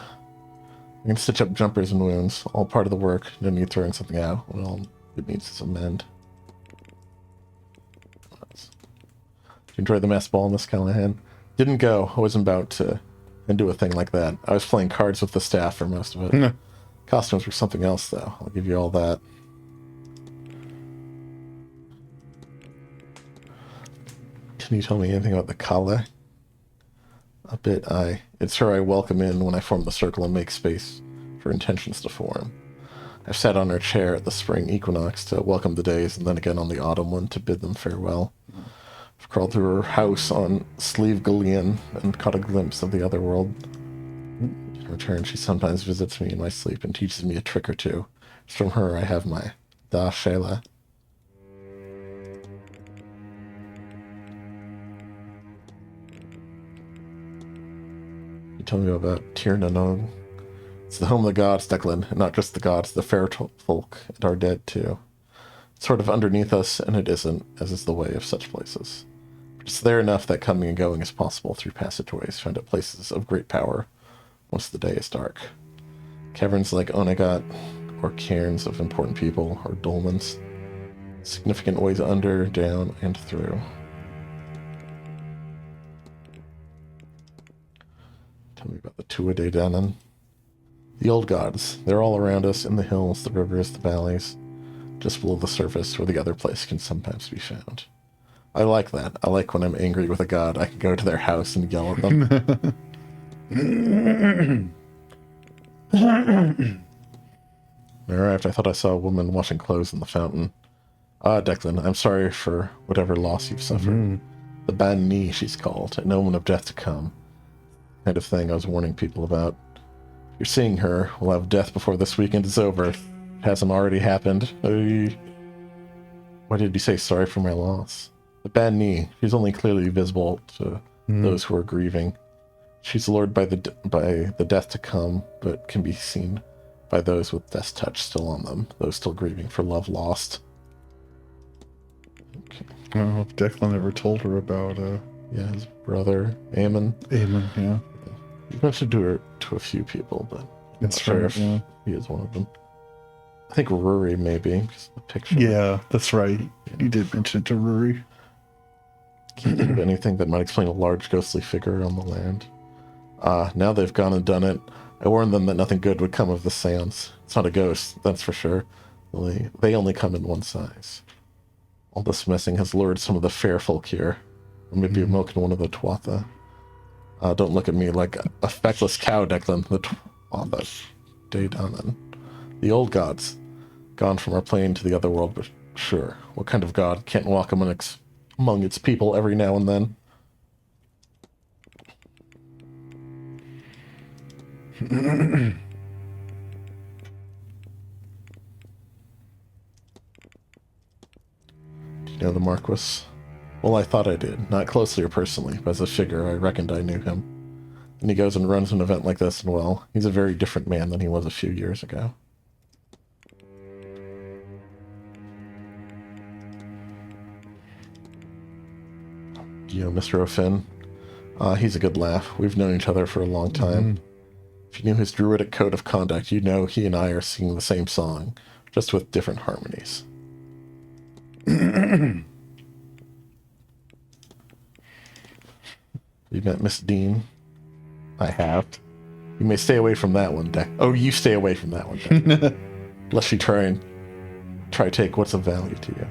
You can stitch up jumpers and wounds. All part of the work. You don't need throwing something out when all it needs is a mend. Did you enjoy the mass ball, Miss Callahan? Didn't go. I wasn't about to do a thing like that. I was playing cards with the staff for most of it. Costumes were something else, though. I'll give you all that. Can you tell me anything about the Kale? A bit. It's her I welcome in when I form the circle and make space for intentions to form. I've sat on her chair at the spring equinox to welcome the days, and then again on the autumn one to bid them farewell. I've crawled through her house on Sleeve Gullion and caught a glimpse of the other world. In return, she sometimes visits me in my sleep and teaches me a trick or two. It's from her I have my Da Shayla. You tell me about Tir Nanog. It's the home of the gods, Declan, and not just the gods, the fair folk and our dead too. It's sort of underneath us, and it isn't, as is the way of such places. But it's there enough that coming and going is possible through passageways found at places of great power once the day is dark. Caverns like Onegat, or cairns of important people, or dolmens. Significant ways under, down, and through. Tell me about the Tuatha Dé Danann. The old gods, they're all around us, in the hills, the rivers, the valleys, just below the surface where the other place can sometimes be found. I like that. I like when I'm angry with a god, I can go to their house and yell at them. When I arrived, I thought I saw a woman washing clothes in the fountain. Ah, Declan, I'm sorry for whatever loss you've suffered. The Ban Ni, she's called, an omen of death to come. Kind of thing I was warning people about. If you're seeing her, we'll have death before this weekend is over. It hasn't already happened. Why did you say sorry for my loss? The Ban Ni, she's only clearly visible to those who are grieving. She's lured by the death to come, but can be seen by those with death's touch still on them, those still grieving for love lost. Okay. I don't know if Declan ever told her about Yeah, his brother, Aemon. Aemon, yeah. You've mentioned to a few people, but That's not sure right, if yeah. he is one of them. I think Rory, maybe, because the picture. Yeah, that's right. You did mention it to Rory. Can't think of anything that might explain a large ghostly figure on the land. Now they've gone and done it. I warned them that nothing good would come of the seance. It's not a ghost, that's for sure. They only come in one size. All this messing has lured some of the fair folk here. Or maybe a milk in one of the Tuatha. Don't look at me like a feckless cow, Declan. The Tuatha Dé Danann. The old gods. Gone from our plane to the other world, but sure. What kind of god can't walk among its people every now and then? Do you know the Marquis? Well, I thought I did. Not closely or personally, but as a figure, I reckoned I knew him. And he goes and runs an event like this, and well, he's a very different man than he was a few years ago. Do you know Mr. O'Finn? He's a good laugh. We've known each other for a long time. If you knew his druidic code of conduct, you'd know he and I are singing the same song, just with different harmonies. You met Miss Dean? I have. You may stay away from that one, Deck. Oh, you stay away from that one, Deck. Lest she try to take what's of value to you.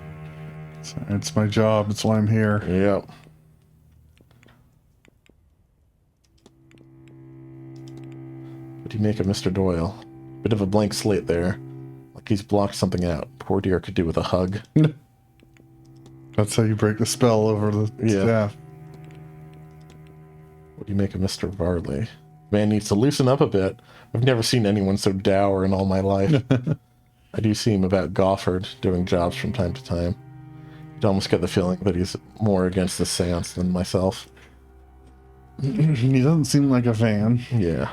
It's my job. It's why I'm here. Yep. What do you make of Mr. Doyle? Bit of a blank slate there. Like he's blocked something out. Poor dear could do with a hug. That's how you break the spell over the staff. What do you make of Mr. Varley? Man needs to loosen up a bit. I've never seen anyone so dour in all my life. I do see him about Gofford, doing jobs from time to time. You'd almost get the feeling that he's more against the seance than myself. He doesn't seem like a fan. Yeah.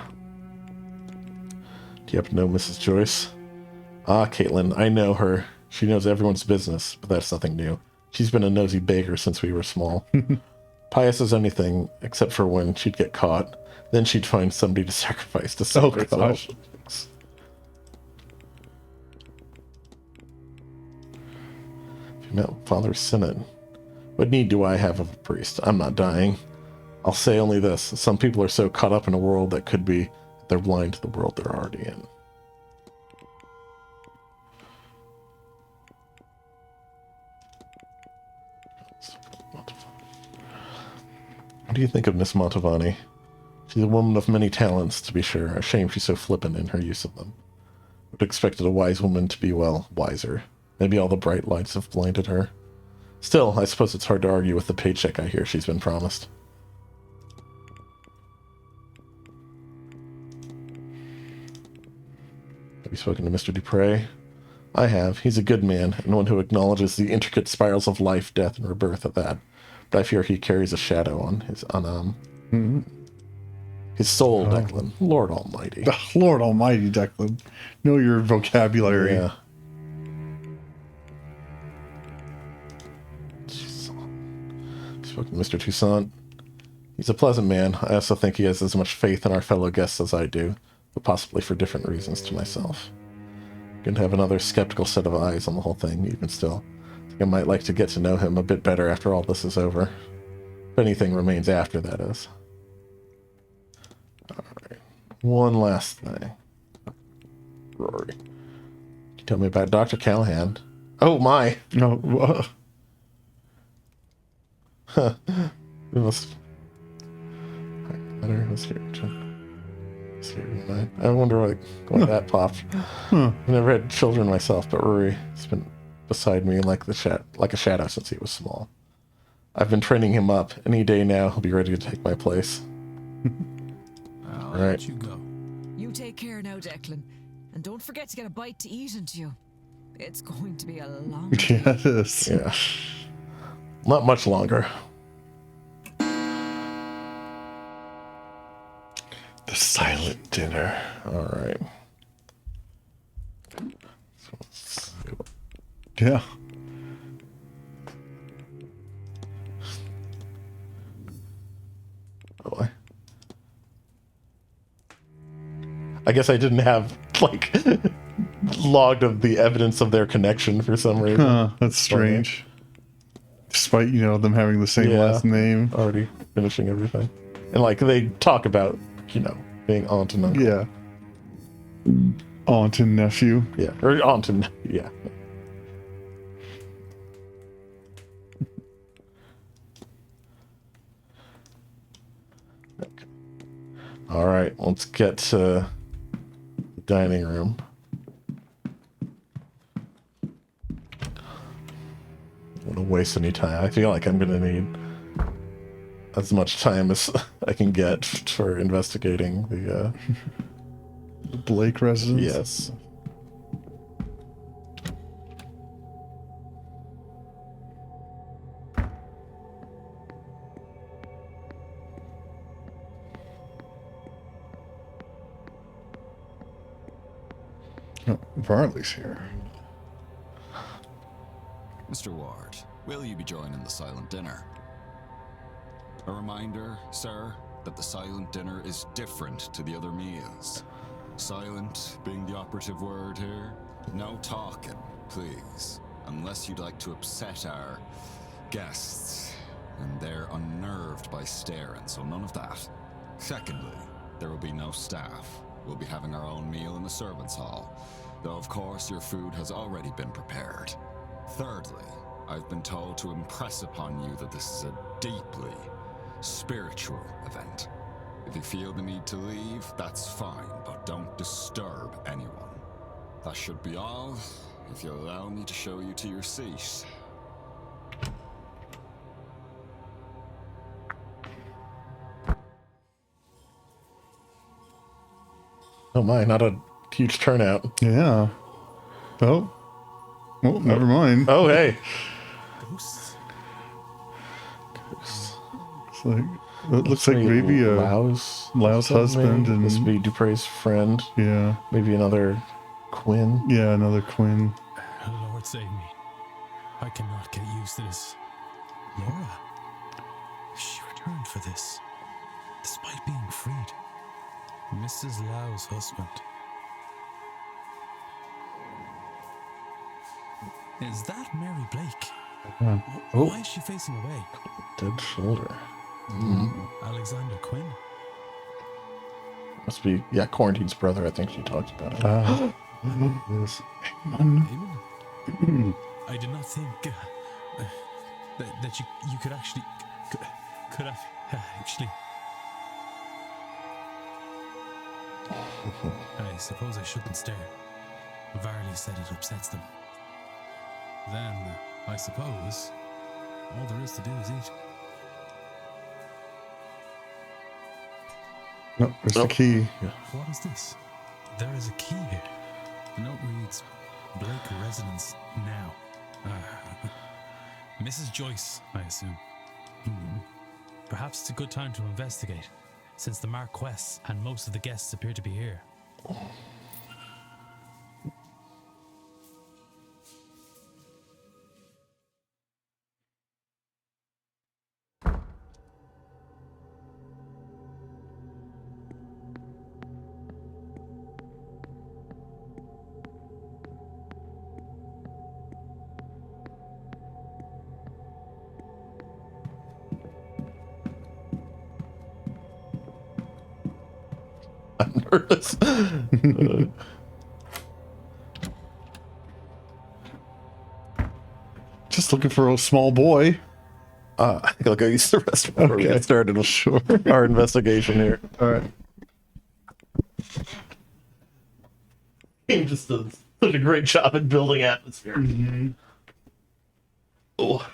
Yep, no Mrs. Joyce. Ah, Caitlin, I know her. She knows everyone's business, but that's nothing new. She's been a nosy beggar since we were small. Pious as anything, except for when she'd get caught. Then she'd find somebody to sacrifice to save herself. No, Father Synod. What need do I have of a priest? I'm not dying. I'll say only this. Some people are so caught up in a world that could be, they're blind to the world they're already in. What do you think of Miss Montavani? She's a woman of many talents, to be sure. A shame she's so flippant in her use of them. Would have expected a wise woman to be, well, wiser. Maybe all the bright lights have blinded her. Still, I suppose it's hard to argue with the paycheck I hear she's been promised. Have you spoken to Mr. Dupre? I have. He's a good man, and one who acknowledges the intricate spirals of life, death, and rebirth at that. But I fear he carries a shadow on his his soul, Declan. Lord Almighty. Lord Almighty, Declan. Know your vocabulary. Yeah. Spoken to Mr. Toussaint. He's a pleasant man. I also think he has as much faith in our fellow guests as I do, but possibly for different reasons to myself. Going to have another skeptical set of eyes on the whole thing, even still. I think I might like to get to know him a bit better after all this is over. If anything remains after, that is. Alright. One last thing. Rory. Can you tell me about Dr. Callahan? Oh my! No. It must... I wonder why that popped. I never had children myself, but Rory has been beside me like a shadow since he was small. I've been training him up. Any day now, he'll be ready to take my place. I'll Right. let you go. You take care now, Declan. And don't forget to get a bite to eat into you. It's going to be a long day. Yeah, it is. Yeah. Not much longer. The silent dinner. All right. Yeah. Oh, I guess I didn't have, like, logged of the evidence of their connection for some reason. Huh, that's strange. Despite, them having the same last name. Already finishing everything. And, like, they talk about, being aunt and uncle. Yeah. Aunt and nephew. Yeah. Or aunt and, yeah. Okay. All right, let's get to the dining room. I don't want to waste any time. I feel like I'm going to need as much time as I can get for investigating the Blake residence? Yes. Oh, Varley's here. Mr. Ward, will you be joining the silent dinner? A reminder, sir, that the silent dinner is different to the other meals. Silent being the operative word here. No talking, please. Unless you'd like to upset our guests. And they're unnerved by staring, so none of that. Secondly, there will be no staff. We'll be having our own meal in the servants' hall. Though, of course, your food has already been prepared. Thirdly, I've been told to impress upon you that this is a deeply spiritual event. If you feel the need to leave, that's fine, but don't disturb anyone. That should be all, if you'll allow me to show you to your seat. Oh my, not a huge turnout. Yeah. Oh. Well, never mind. Oh, hey. Ghosts? It's like, It looks like maybe a Lau's husband and this would be Dupre's friend. yeah, Maybe another Quinn. yeah, another Quinn. Lord save me. I cannot get used to this. Laura? She returned for this, despite being freed. Mrs. Lau's husband. Is that Mary Blake? Yeah. Why is she facing away? Dead shoulder. Alexander Quinn? Must be, yeah, Quarantine's brother. I think she talks about it. Yes. Damon? I did not think that you could actually could have actually. I suppose I shouldn't stare. Varley said it upsets them. Then, I suppose, all there is to do is eat. No, there's the key. What is this? There is a key here. The note reads, Blake residence now. Mrs. Joyce, I assume. Perhaps it's a good time to investigate, since the Marquess and most of the guests appear to be here. I'm nervous. Just looking for a small boy. I think I'll go use the restroom before we Okay. get started with our investigation here. All right. Game just does such a great job at building atmosphere. Oh.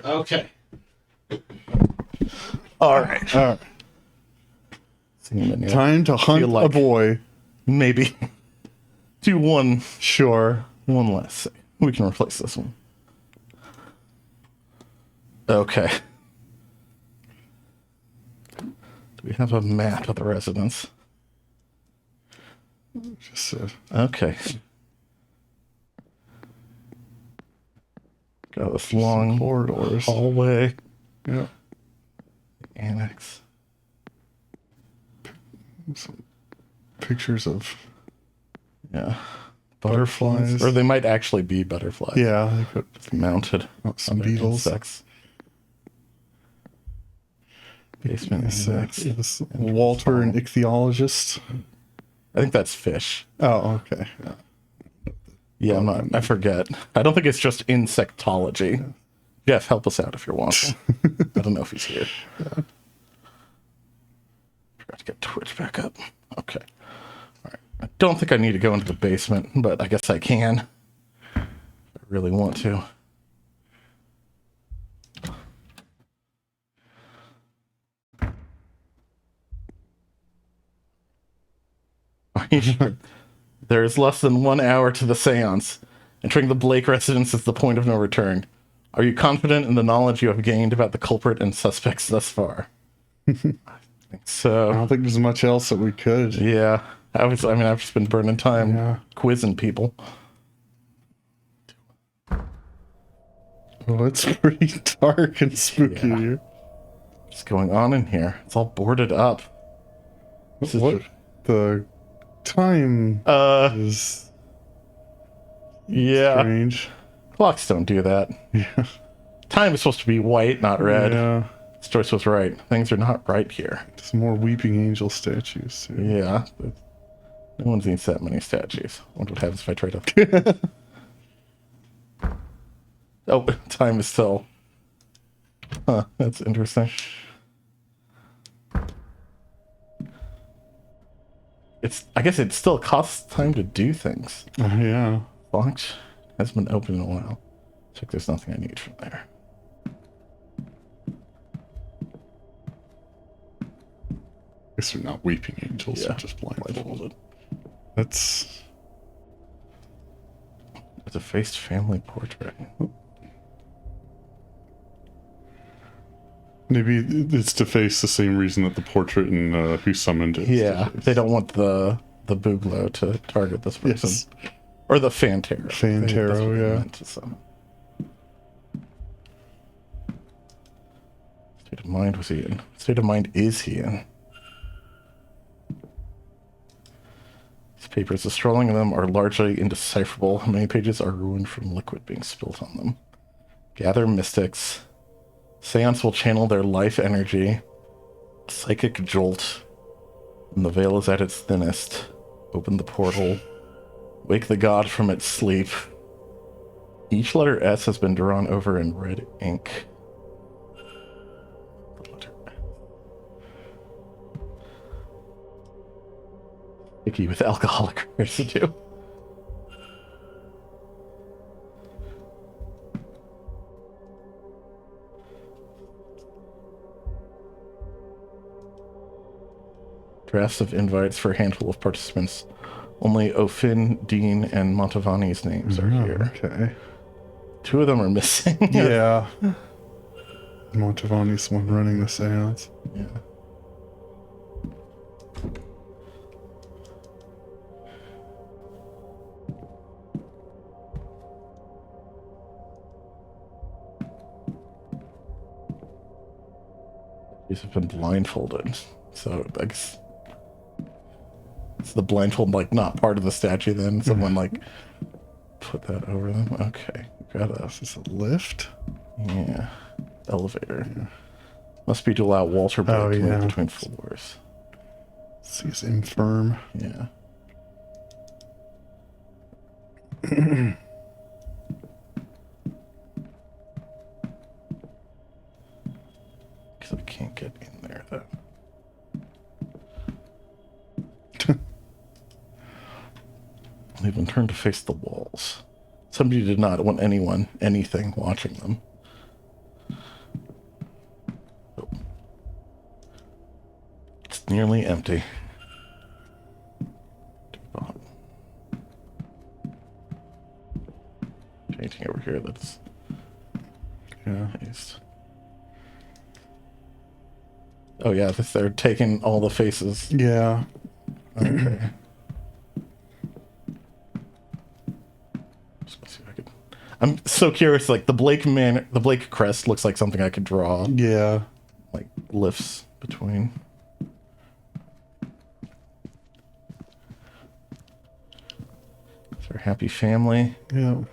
Okay. All right. All right. Time to hunt Feel like- a boy. Maybe do one Sure. less. We can replace this one. Okay. Do we have a map of the residence? Just Okay. Got this long corridors. hallway. Yeah. Annex. Some pictures of Yeah. butterflies. Or they might actually be butterflies. Yeah, they could Mounted. some on their beetles. Insects. Basement Insects. insects. This Walter, an ichthyologist. I think that's fish. Oh, okay. Yeah, I forget. I don't think it's just insectology. Jeff, help us out if you're wanting. I don't know if he's here. Forgot to get Twitch back up. Okay. All right. I don't think I need to go into the basement, but I guess I can. If I really want to. Are you sure? There is less than 1 hour to the seance. Entering the Blake residence is the point of no return. Are you confident in the knowledge you have gained about the culprit and suspects thus far? I think I so. don't think there's much else that we could. Yeah. I've just been burning time quizzing people. Well, it's pretty dark and spooky Yeah. here. What's going on in here? It's all boarded up. This is What? The time is yeah. strange. Clocks don't do that. Yeah. Time is supposed to be white, not red. Yeah. Joyce was right. Things are not right here. Some more weeping angel statues, too. Yeah. No one's needs that many statues. I wonder what happens if I try to... Oh, time is still... Huh, that's interesting. I guess it still costs time to do things. Yeah. Box hasn't been open in a while. Check there's nothing I need from there. Guess they're not weeping angels, Yeah, they're just blindfolded. blindfolded. That's... It's a faced family portrait. Maybe it's to face the same reason that the portrait in Who Summoned It. Yeah, they don't want the Buglo to target this person. Yes. Or the Fantaro. Fantaro, That's what they yeah. meant to summon. State of mind was he in? What state of mind is he in? These papers, the scrolling of them are largely indecipherable. Many pages are ruined from liquid being spilt on them. Gather mystics. Seance will channel their life energy. Psychic jolt. When the veil is at its thinnest. Open the portal. Wake the god from its sleep. Each letter S has been drawn over in red ink. The letter S. Sticky with alcoholic residue. Drafts of invites for a handful of participants. Only Ofin, Dean, and Montavani's names are here. Okay. 2 of them are missing. Yeah. Montavani's the one running the seance. Yeah. These have been blindfolded, so I guess it's the blindfold like not part of the statue. Then someone like put that over them. Okay, got Is this a lift? yeah elevator. Yeah. Must be to allow Walter Blake to move between floors. He's infirm. Yeah. Because I can't get in there though. They've been turned to face the walls. Somebody did not want anything watching them. Nearly empty. Painting over here that's paste. Oh yeah, they're taking all the faces. Yeah. Okay. Just see if I could. I'm so curious. Like the Blake crest looks like something I could draw. Yeah. Like lifts between. It's our happy family. Yeah.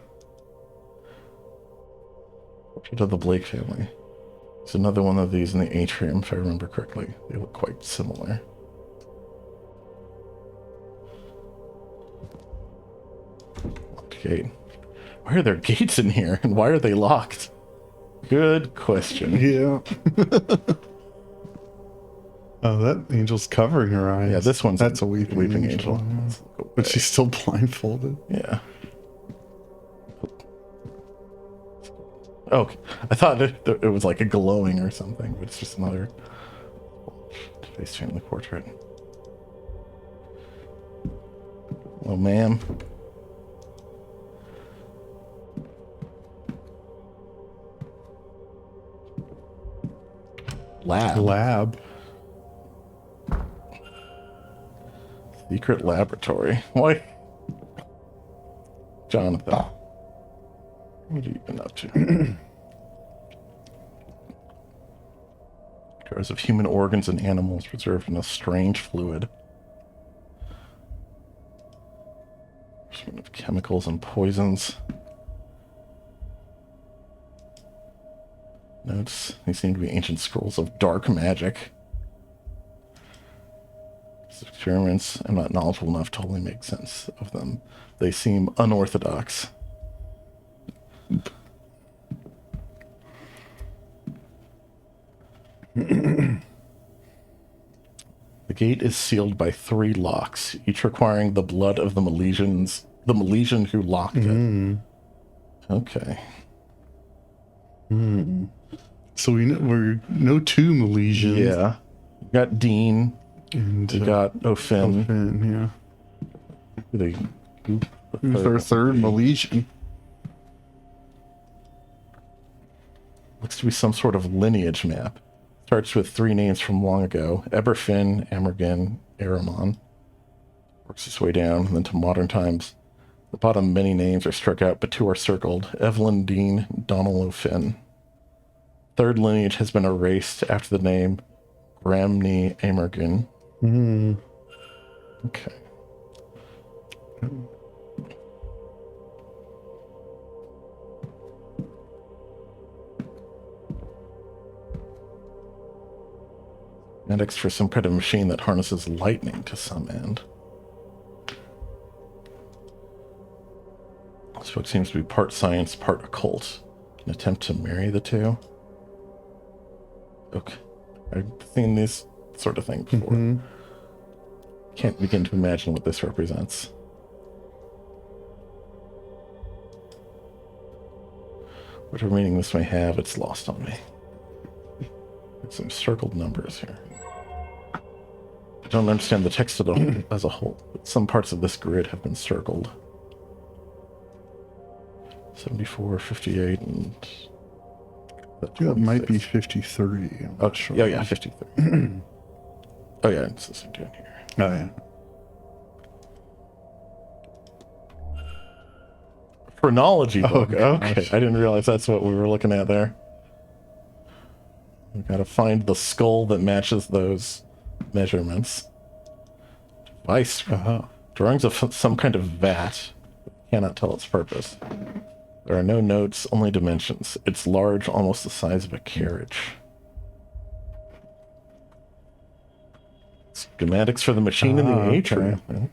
Portrait of the Blake family. There's another one of these in the atrium, if I remember correctly. They look quite similar. Locked gate. Why are there gates in here, and why are they locked? Good question. Yeah. Oh, that angel's covering her eyes. Yeah, this one's That's a weeping angel. Let's look away. But she's still blindfolded. Yeah. Okay. I thought it was like a glowing or something, but it's just another face family portrait. Hello, ma'am. Lab. Secret laboratory. Why? Jonathan. What have you been up to? Jars of human organs and animals preserved in a strange fluid. Of chemicals and poisons. Notes. These seem to be ancient scrolls of dark magic. These experiments, I'm not knowledgeable enough to totally make sense of them. They seem unorthodox. The gate is sealed by 3 locks, each requiring the blood of the Milesian who locked it. Okay. So we know 2 Milesians. Yeah. We got Dean. And We got O'Finn. yeah. Who's The our third Milesian? Looks to be some sort of lineage map. Starts with 3 names from long ago. Eberfin, Amergin, Aramon. Works its way down, and then to modern times. At the bottom, many names are struck out, but 2 are circled. Evelyn Dean, Donald O'Finn. Third lineage has been erased after the name Gramney Amergin. Okay. Medics for some kind of machine that harnesses lightning to some end. This book seems to be part science, part occult. An attempt to marry the two. Okay. I've seen this sort of thing before. Can't begin to imagine what this represents. Whatever meaning this may have, it's lost on me. There's some circled numbers here. I don't understand the text as a whole, but some parts of this grid have been circled. 74, 58, and... That might be 53. I'm not sure. Yeah, 53. Oh yeah, it's this one down here. Oh, yeah. Phrenology book. Okay, gosh. I didn't realize that's what we were looking at there. We gotta find the skull that matches those measurements. Device. Drawings of some kind of vat. Cannot tell its purpose. There are no notes, only dimensions. It's large, almost the size of a carriage. Schematics for the machine in the atrium. Okay.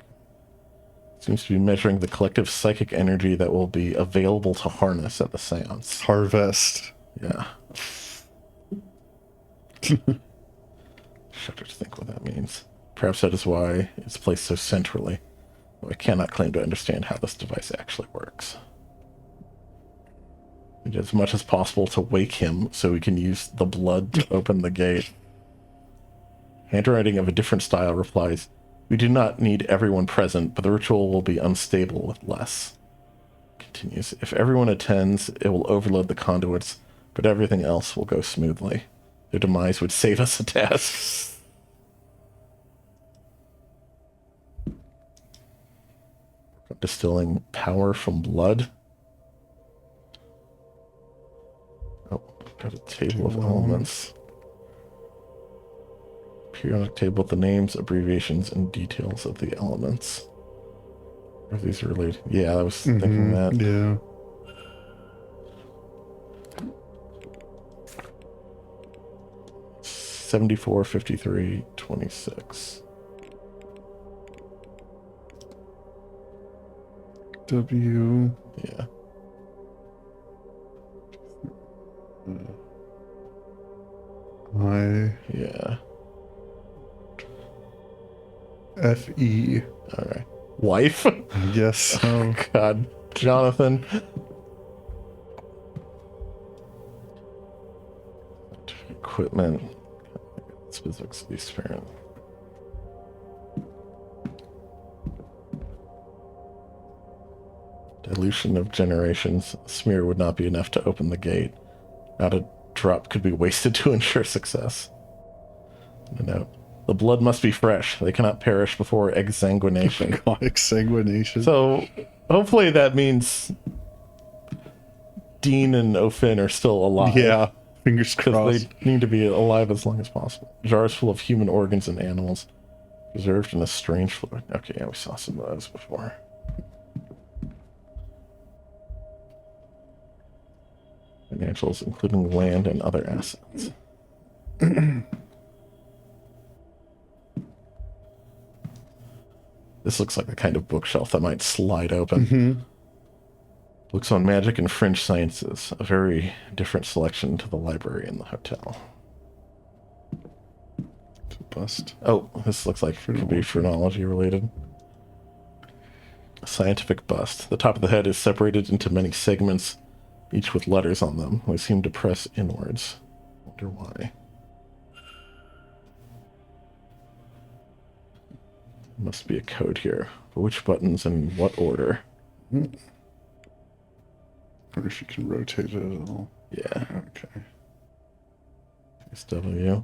Seems to be measuring the collective psychic energy that will be available to harness at the seance. Harvest. Yeah. Shudder to think what that means. Perhaps that is why it's placed so centrally. Though I cannot claim to understand how this device actually works. We did as much as possible to wake him so we can use the blood to open the gate. Handwriting of a different style replies, "We do not need everyone present, but the ritual will be unstable with less." Continues, "If everyone attends, it will overload the conduits, but everything else will go smoothly. Their demise would save us a task." Distilling power from blood. Oh, got a table of elements. Periodic table with the names, abbreviations, and details of the elements. Are these related? Yeah, I was thinking that. Yeah. $74, $53, $26. W. Yeah. I. Yeah. F-E. All right. Wife? I guess so. God, Jonathan. Equipment. Specifics of the experiment. Dilution of generations. A smear would not be enough to open the gate. Not a drop could be wasted to ensure success. A note. The blood must be fresh. They cannot perish before exsanguination. God, exsanguination. So, hopefully that means Dean and O'Finn are still alive. Yeah. Fingers Because crossed. they need to be alive as long as possible. Jars full of human organs and animals. Preserved in a strange fluid. Okay, yeah, we saw some of those before. Financials, including land and other assets. This looks like the kind of bookshelf that might slide open. Books on magic and fringe sciences. A very different selection to the library in the hotel. It's a bust. Oh, this looks like it could be phrenology related. A scientific bust. The top of the head is separated into many segments, each with letters on them. They seem to press inwards. Wonder why. Must be a code here. For which buttons and in what order? I wonder if you can rotate it at all. Yeah. Okay. It's W.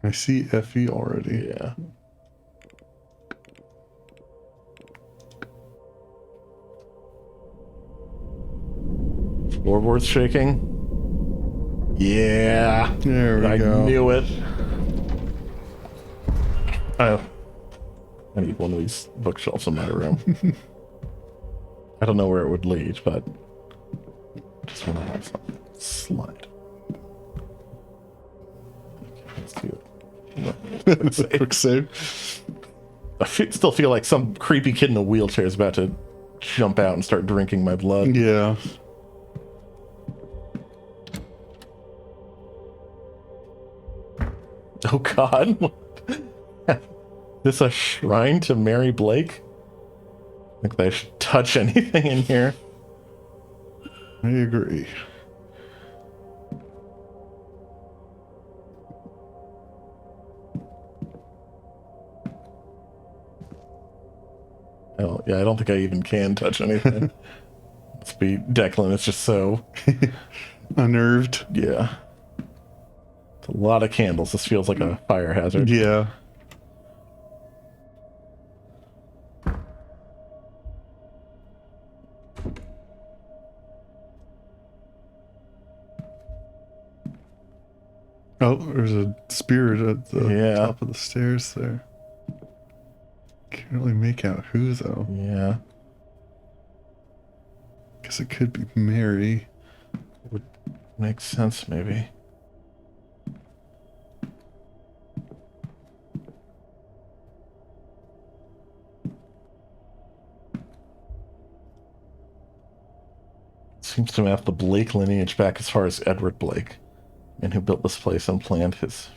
I see FE already. Yeah. Floorboard's shaking. Yeah. There we I go. knew it. Oh. I need one of these bookshelves in my room. I don't know where it would lead, but just want to have something. Slide. Okay, let's do it. Quick save. Still feel like some creepy kid in a wheelchair is about to jump out and start drinking my blood. Yeah. Oh God. This a shrine to Mary Blake? I think they should touch anything in here. I agree. Oh, yeah, I don't think I even can touch anything. Must be Declan. It's just so... Unnerved. Yeah. It's a lot of candles. This feels like a fire hazard. Yeah. Oh, there's a spirit at the top of the stairs there. Can't really make out who, though. Yeah. Guess it could be Mary. Would make sense, maybe. Seems to map the Blake lineage back as far as Edward Blake, and who built this place and planted his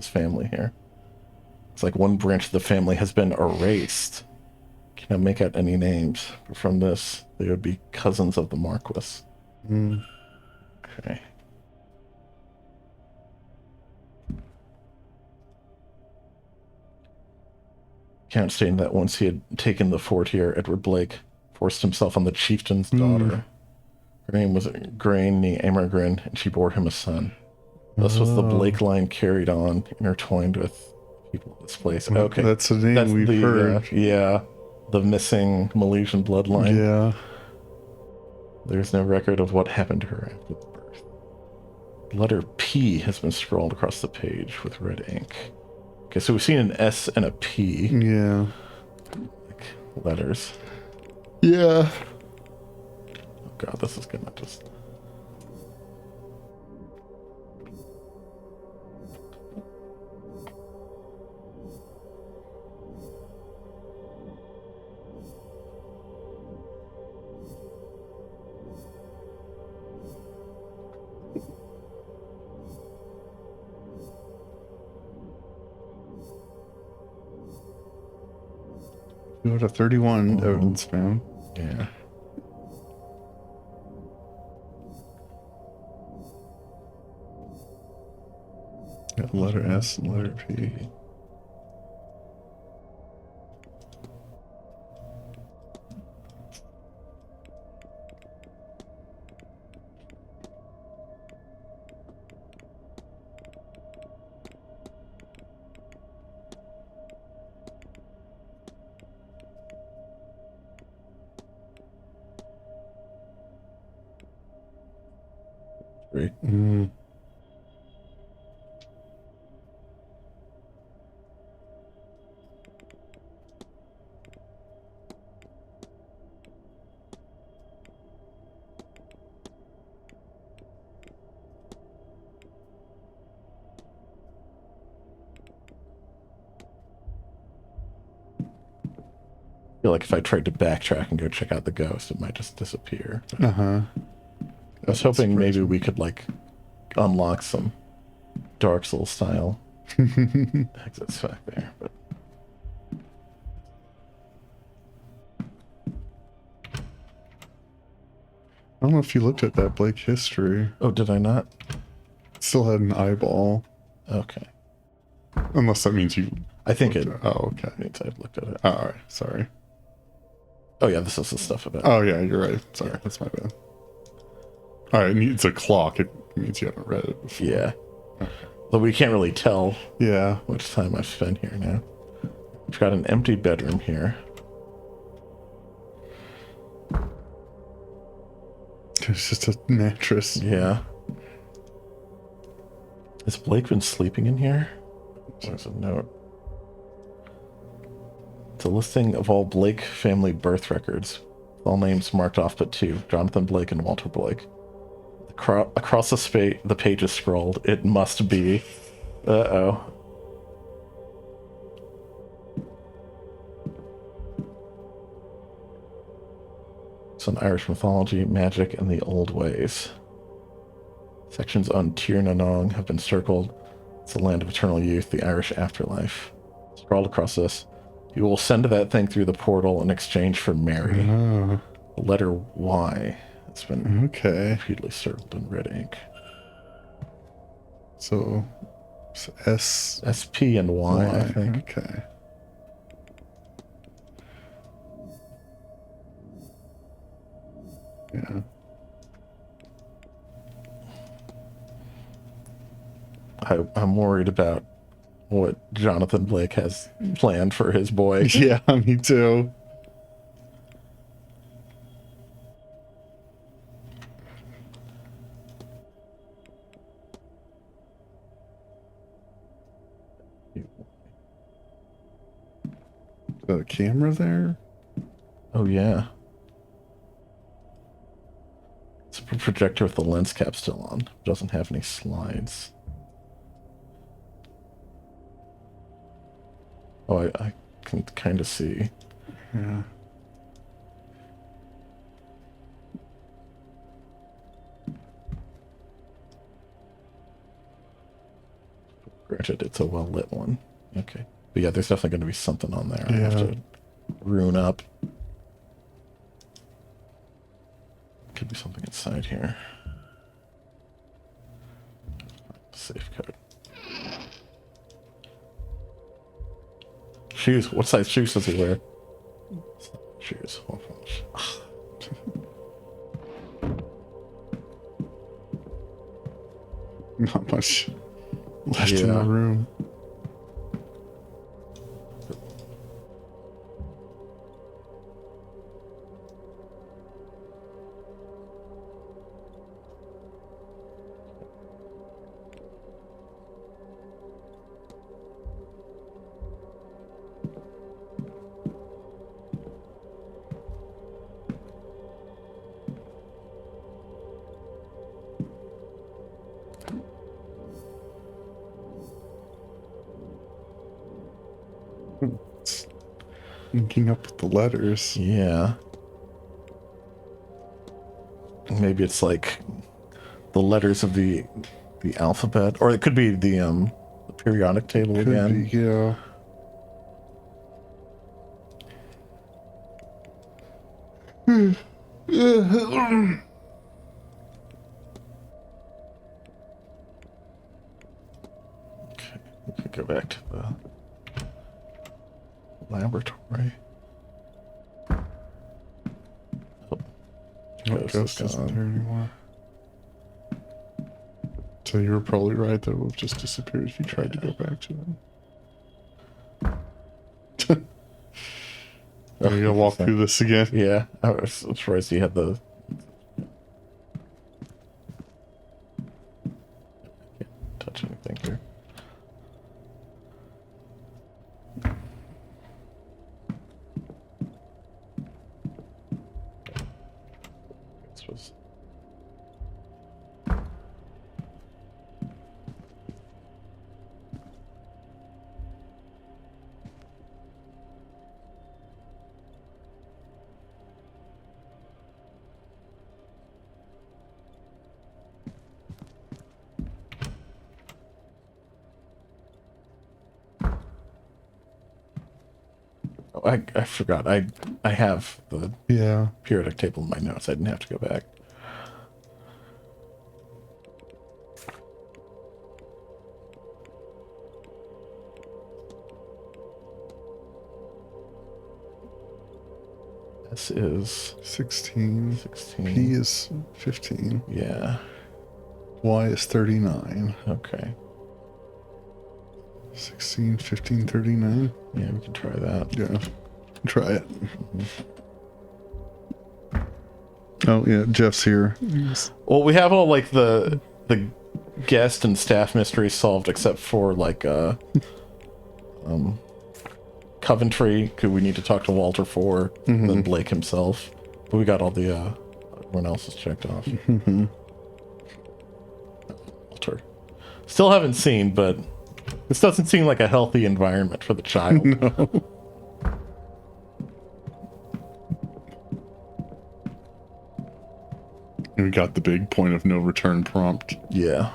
family here. It's like one branch of the family has been erased. Can't make out any names. But from this, they would be cousins of the Marquis. Okay. account stating that once he had taken the fort here, Edward Blake forced himself on the chieftain's daughter. Her name was Granny Amergrin, and she bore him a son. Thus was the Blake line carried on, intertwined with people of this place. Okay. That's the name we've heard. Yeah. The missing Milesian bloodline. Yeah. There's no record of what happened to her after the birth. The letter P has been scrawled across the page with red ink. Okay, so we've seen an S and a P. Yeah. Like letters. Yeah. Oh god, this is gonna just... Go to 31 evidence found. Yeah. Got letter S and letter P. Great. I feel like if I tried to backtrack and go check out the ghost, it might just disappear. Uh-huh. I was hoping maybe we could, like, unlock some Dark Souls style exits back there, but... I don't know if you looked at that Blake history. Oh, did I not? Still had an eyeball. Okay. Unless that means you... I think it Oh, okay. means I've looked at it. Oh, all right. Sorry. Oh, yeah, this is the stuff about Oh, yeah, you're right. Sorry. Yeah. That's my bad. All right. It's a clock. It means you haven't read it before. Yeah. But we can't really tell Yeah. which time I've spent here now. We've got an empty bedroom here. It's just a mattress. Yeah. Has Blake been sleeping in here? There's a note. It's a listing of all Blake family birth records. All names marked off but two, Jonathan Blake and Walter Blake. Across the page is scrolled, it must be. Uh-oh. It's on Irish mythology, magic, and the old ways. Sections on Tir na Nog have been circled. It's the land of eternal youth, the Irish afterlife. Scrawled across this. You will send that thing through the portal in exchange for Mary. Oh. The letter Y has been Okay. repeatedly circled in red ink. So S. SP and Y, I think. Okay. Yeah. I'm worried about what Jonathan Blake has planned for his boy. Yeah, me too. The camera there? Oh, yeah. It's a projector with the lens cap still on. It doesn't have any slides. Oh, I can kind of see. Yeah. Granted, it's a well-lit one. Okay. But yeah, there's definitely going to be something on there. I have Yeah. to rune up. Could be something inside here. Safe code. Shoes. What size shoes does he wear? Shoes. Not much left in the room. Linking up with the letters. Yeah. Maybe it's like the letters of the alphabet, or it could be the periodic table Could again. be, yeah. Okay, we could go back to the laboratory. Ghost isn't there anymore. So you were probably right that it would have just disappeared if you tried to go back to them. Are you gonna walk through this again? Yeah, I was surprised you had the. Can't touch anything here. This was. Oh, I forgot. I have the Yeah. periodic table in my notes. I didn't have to go back. This is 16. 16. P is 15. Yeah. Y is 39. Okay. 16, 15, 39. Yeah, we can try that. Yeah. Try it. Oh, yeah. Jeff's here. Well, we have all like the guest and staff mysteries solved except for like Coventry, who we need to talk to Walter for, and then Blake himself. But we got all the everyone else is checked off. Walter. Still haven't seen, but this doesn't seem like a healthy environment for the child. No. We got the big point of no return prompt. Yeah.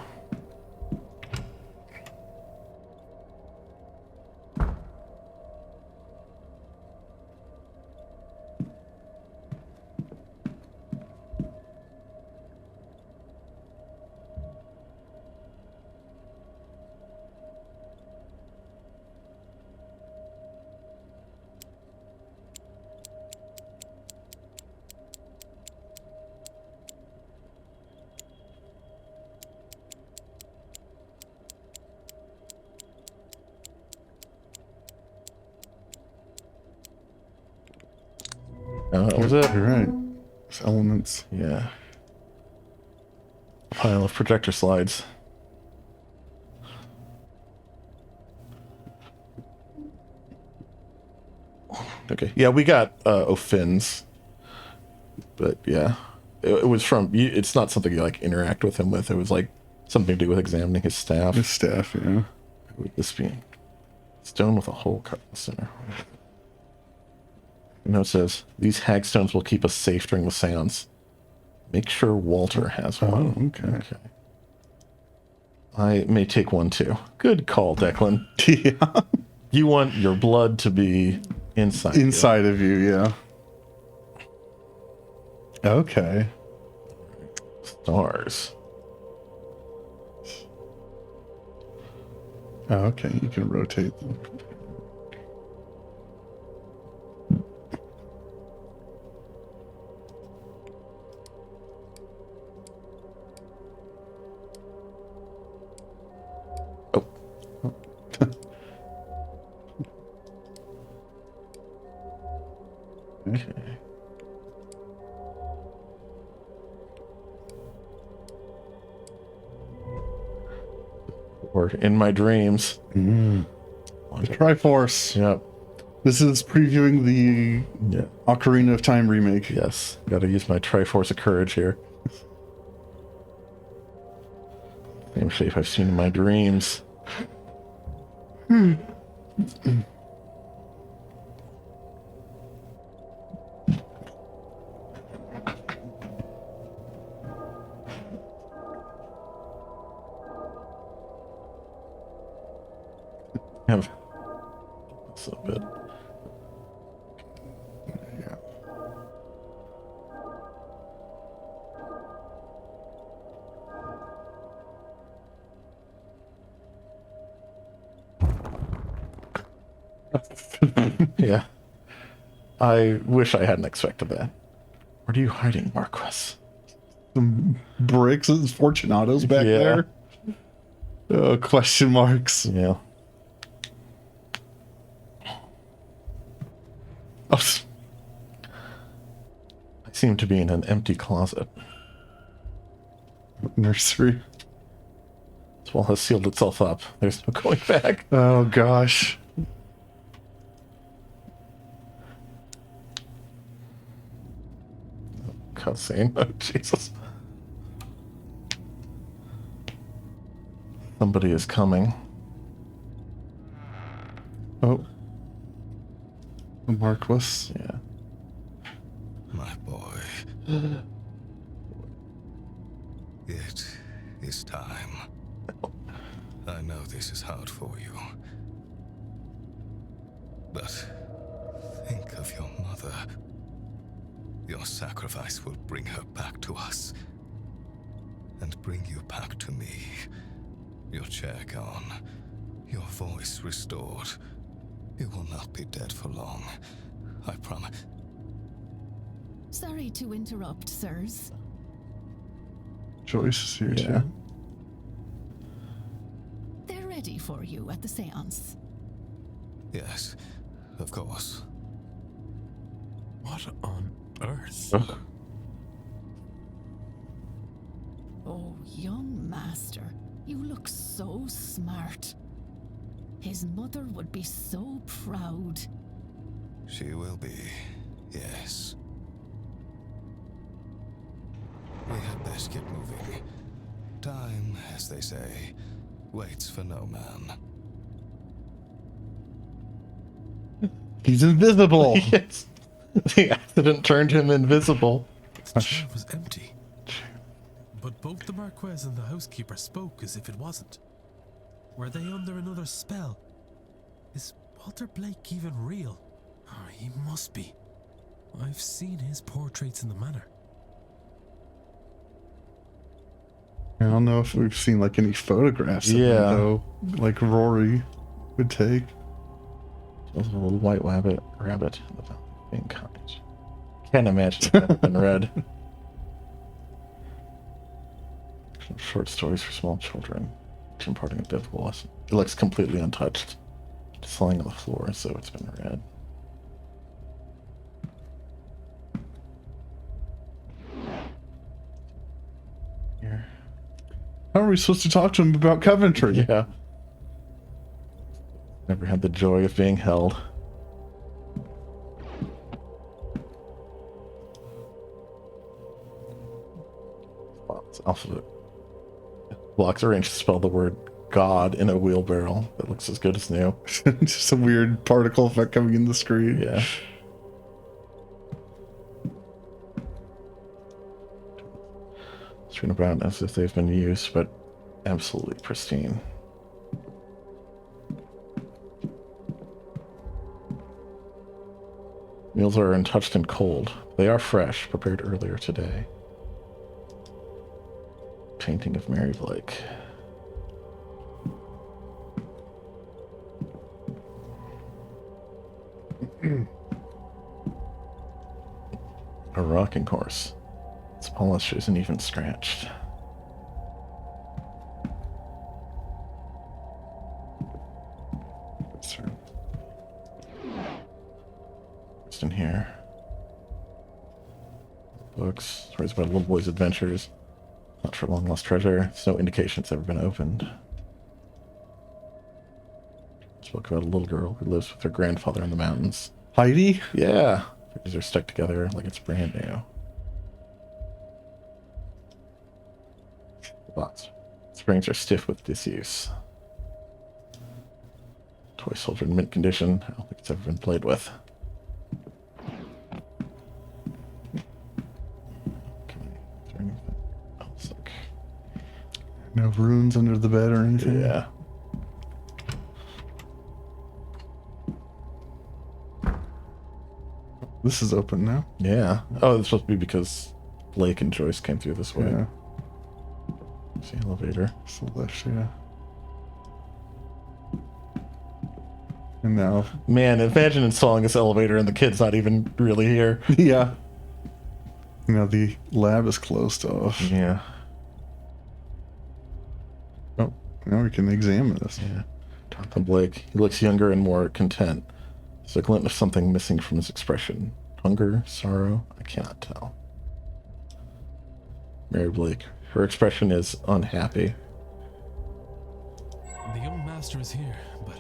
That was it. You're right. It's elements. Yeah. Pile of projector slides. Okay. Yeah, we got O'Finn's. But yeah. It was from... It's not something you like interact with him with. It was like something to do with examining his staff. His staff, yeah. With this being stone with a hole cut in the center. The note says, these hagstones will keep us safe during the seance. Make sure Walter has one. Oh, okay. I may take one too. Good call, Declan. Yeah. You want your blood to be inside. Inside of you, yeah. Okay. Stars. Oh, okay, you can rotate them. in my dreams. The Triforce. Yep. This is previewing the Ocarina of Time remake. Yes. Gotta use my Triforce of Courage here. Same shape I've seen in my dreams. Have this a bit. Yeah. Yeah. I wish I hadn't expected that. What are you hiding, Marquis? Some bricks and Fortunatos back there. Question marks. Yeah. Oh, I seem to be in an empty closet. Nursery. This wall has sealed itself up. There's no going back. Oh gosh. Cussing. Oh, Jesus. Somebody is coming. Oh. The Marquis. Yeah. My boy. It is time. I know this is hard for you. But think of your mother. Your sacrifice will bring her back to us. And bring you back to me. Your chair gone. Your voice restored. You will not be dead for long. I promise. Sorry to interrupt, sirs. Joyce is here Yeah. too. They're ready for you at the seance. Yes, of course. What on earth? Ugh. Oh, young master, you look so smart. His mother would be so proud. She will be, yes. We had best get moving. Time, as they say, waits for no man. He's invisible. Yes. The accident turned him invisible. The chair was empty. But both the Marquez and the housekeeper spoke as if it wasn't. Were they under another spell? Is Walter Blake even real? Oh, he must be. I've seen his portraits in the manor. I don't know if we've seen like any photographs of him, Yeah. though, like Rory would take. There's a little white rabbit in the Fountain Cottage. Can't imagine if that had been read. Some short stories for small children, imparting a biblical lesson. It looks completely untouched. Just lying on the floor, so it's been read. Here. How are we supposed to talk to him about Coventry? Yeah. Never had the joy of being held. Lots of alphabet. Blocks arranged to spell the word God in a wheelbarrow. That looks as good as new. Just a weird particle effect coming in the screen. Yeah. Strewn about as if they've been used, but absolutely pristine. Meals are untouched and cold. They are fresh, prepared earlier today. Painting of Mary Blake. A rocking horse. Its polish isn't even scratched. That's true. What's in here? Books, stories about a little boy's adventures. Not for long lost treasure. There's no indication it's ever been opened. Spoke about a little girl who lives with her grandfather in the mountains. Heidi? Yeah. Because they're stuck together like it's brand new. The box. Springs are stiff with disuse. Toy soldier in mint condition. I don't think it's ever been played with. Okay. Is there anything else? Like... No runes under the bed or anything? Yeah. This is open now? Yeah. Oh, it's supposed to be because Blake and Joyce came through this way. Yeah. It's the elevator. Celestia. And now... Man, imagine installing this elevator and the kid's not even really here. Yeah. Now the lab is closed off. Yeah. Oh, now we can examine this. Yeah. Jonathan Blake. He looks younger and more content. There's a glint of something missing from his expression. Hunger, sorrow, I cannot tell. Mary Blake. Her expression is unhappy. The young master is here, but...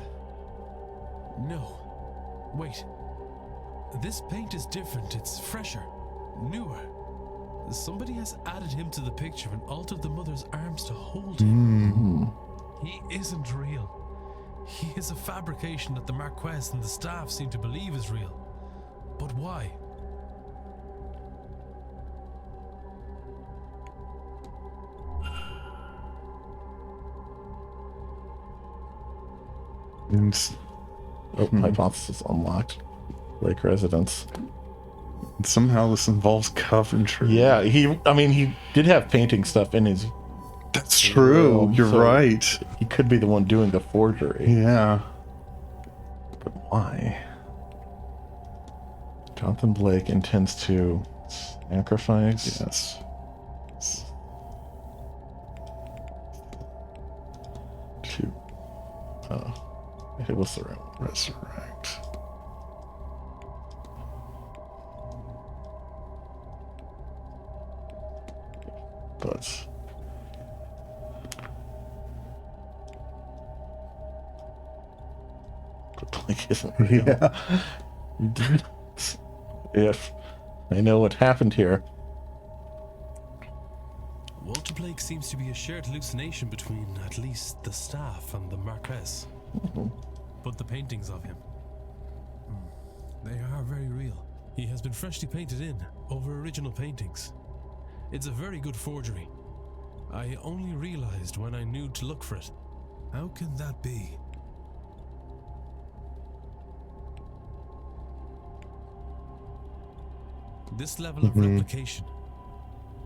No. Wait. This paint is different. It's fresher. Newer. Somebody has added him to the picture and altered the mother's arms to hold him. He isn't real. He is a fabrication that the Marquess and the staff seem to believe is real. But why? Hypothesis unlocked. Blake residence. Somehow this involves Coventry. Yeah, he did have painting stuff in his... That's true. You're so right. He could be the one doing the forgery. Yeah. But why? Jonathan Blake intends to sacrifice? Yes. To... Oh. It was the room. Resurrect. But... Blake isn't real. Yeah. If I know what happened here. Walter Blake seems to be a shared hallucination between at least the staff and the Marquess. But the paintings of him, they are very real. He has been freshly painted in over original paintings. It's a very good forgery. I only realized when I knew to look for it. How can that be? This level of replication,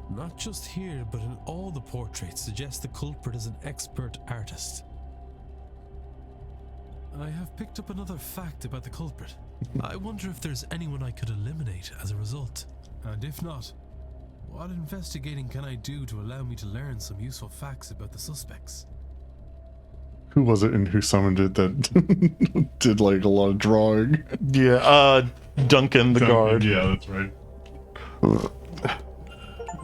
not just here but in all the portraits, suggests the culprit is an expert artist. I have picked up another fact about the culprit. I wonder if there's anyone I could eliminate as a result. And if not, what investigating can I do to allow me to learn some useful facts about the suspects? Who was it and who summoned it that did like a lot of drawing? Yeah, Duncan the guard. Yeah, that's right.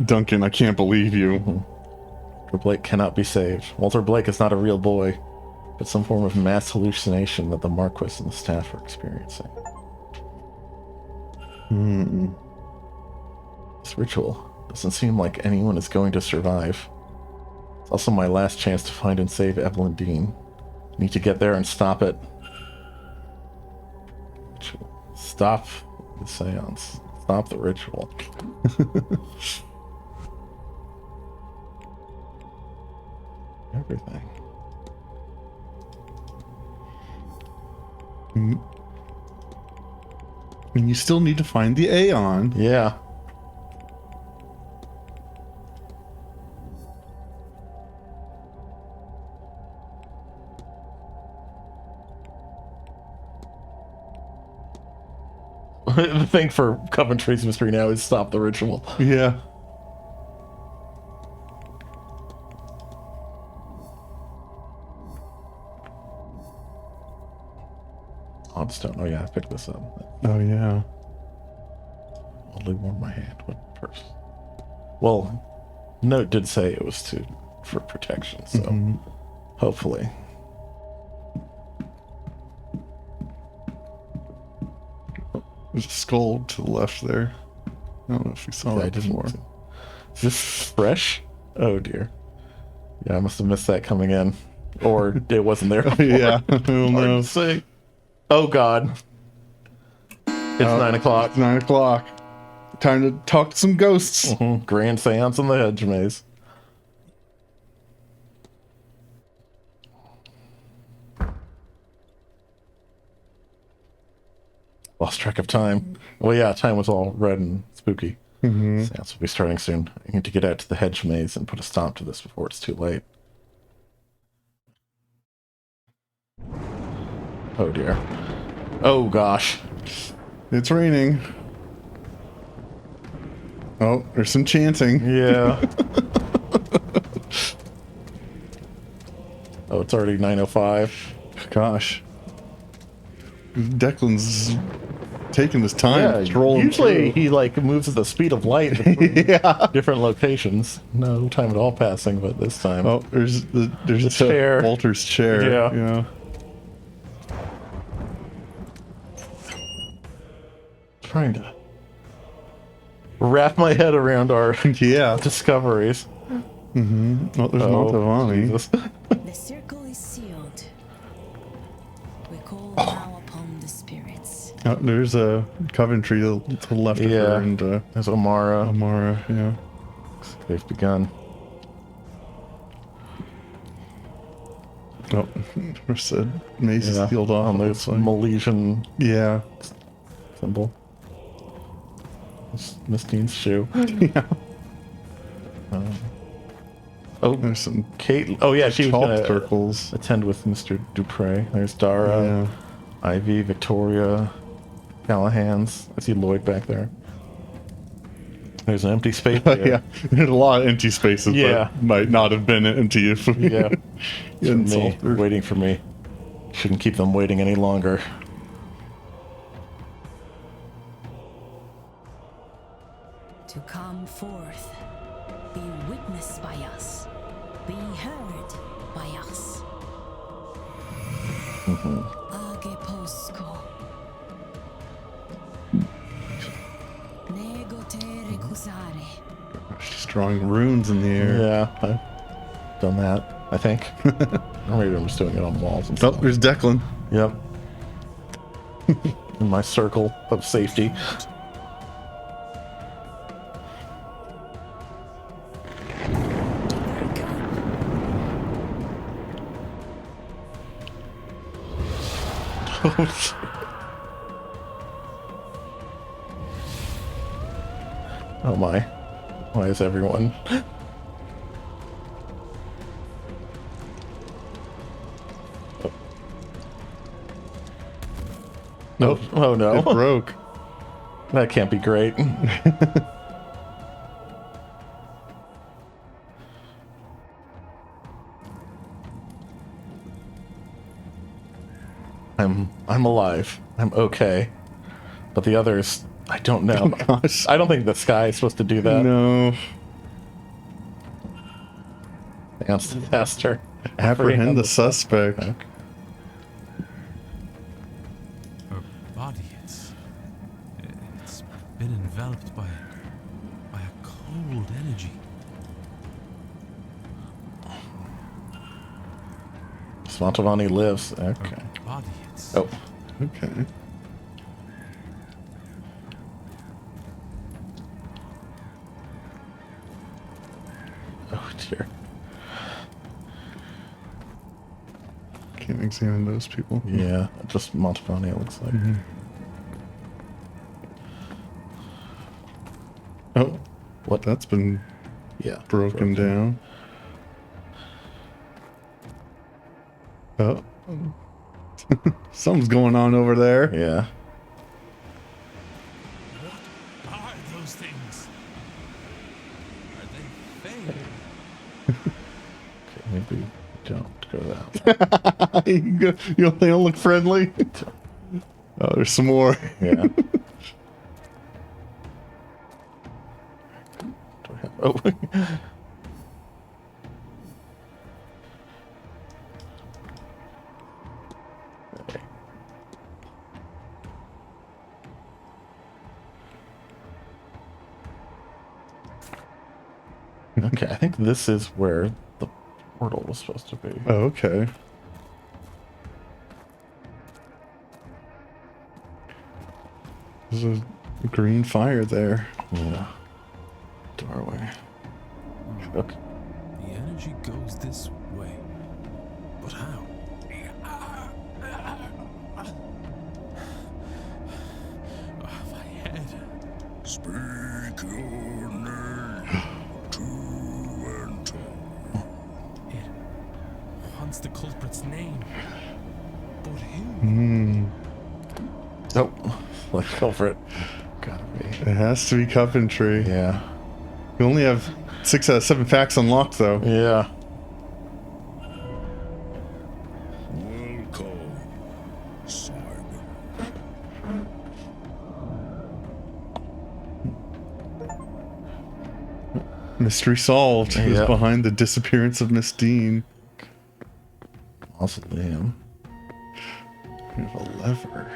Duncan, I can't believe you. Walter Blake cannot be saved. Walter Blake is not a real boy, but some form of mass hallucination that the Marquess and the staff are experiencing. This ritual doesn't seem like anyone is going to survive. It's also my last chance to find and save Evelyn Dean. I need to get there and stop it. Stop the seance. Stop the ritual. Everything. And you still need to find the Aeon. Yeah. The thing for Coventry's mystery now is stop the ritual. Yeah. Oddstone. Oh yeah, I picked this up. Oh yeah. Oddly warm my hand with purse. Well, note did say it was for protection, so hopefully. There's a skull to the left there. I don't know if we saw that before. Is this fresh? Oh dear. Yeah, I must have missed that coming in. Or it wasn't there before. Yeah, I don't Hard know. to say. Oh god. It's 9 o'clock. It's 9 o'clock. Time to talk to some ghosts. Grand seance in the hedge maze. Lost track of time. Well, yeah, time was all red and spooky. Seance will be starting soon. I need to get out to the hedge maze and put a stop to this before it's too late. Oh dear. Oh gosh. It's raining. Oh, there's some chanting. Yeah. Oh, it's already 9:05. Gosh. Declan's taking his time. Trolling usually through. he like moves at the speed of light between different locations. No time at all passing, but this time. Oh, there's The chair. Walter's chair. Yeah. Trying to wrap my head around our Yeah. discoveries. Oh, there's Montavani. Jesus. The circle is sealed. We call now upon the spirits. Oh, there's a Coventry to the left of Yeah. her and There's Amara. Amara. Yeah. They've begun. Oh, there's the maze is sealed off. On it this looks like. Milesian Yeah. symbol. Miss Dean's shoe. Yeah. Oh, There's some Kate. Oh yeah, she was chalk gonna circles. attend with Mr. Dupre. There's Dara, Yeah. Ivy, Victoria, Callahan's. I see Lloyd back there. There's an empty space. Yeah, there's a lot of empty spaces, Yeah. but might not have been empty if we Yeah. hadn't Me, solved her. waiting for me. Shouldn't keep them waiting any longer. To come forth, be witnessed by us, be heard by us. Age posco. Nego te recusare. She's drawing runes in the air. Yeah, I've done that, I think. Or maybe I'm just doing it on walls and Oh, stuff. there's Declan. Yep. In my circle of safety. Oh my. Why is everyone... No. Oh no. It broke. That can't be great. I'm alive. I'm okay. But the others, I don't know. Oh, gosh. I don't think the sky is supposed to do that. No. Answer faster. Apprehend the suspect. Okay. Her body, it's been enveloped by a cold energy. Smontavani lives. Okay. Her body, it's Oh. Okay. Oh dear. Can't examine those people. Yeah, just Montavani, it looks like. Oh, What? that's been Yeah. broken down. Oh. Something's going on over there. Yeah. What are those things? Are they fey? Okay, maybe don't go that way. You don't think it'll look friendly? Oh, there's some more. Yeah. Do I have... Oh. Okay. think this is where the portal was supposed to be. Oh, okay. There's a green fire there. Yeah. Doorway. Okay. The energy goes this way. But how? My head. Speak your name to enter. It wants the culprit's name. But who? Oh, let's go for it. Gotta be. It has to be Coventry. Yeah. You only have 6 out of 7 facts unlocked, though. Yeah. Welcome, Simon. Mystery solved. Who's Yeah. behind the disappearance of Miss Dean? Mausoleum. We have a lever.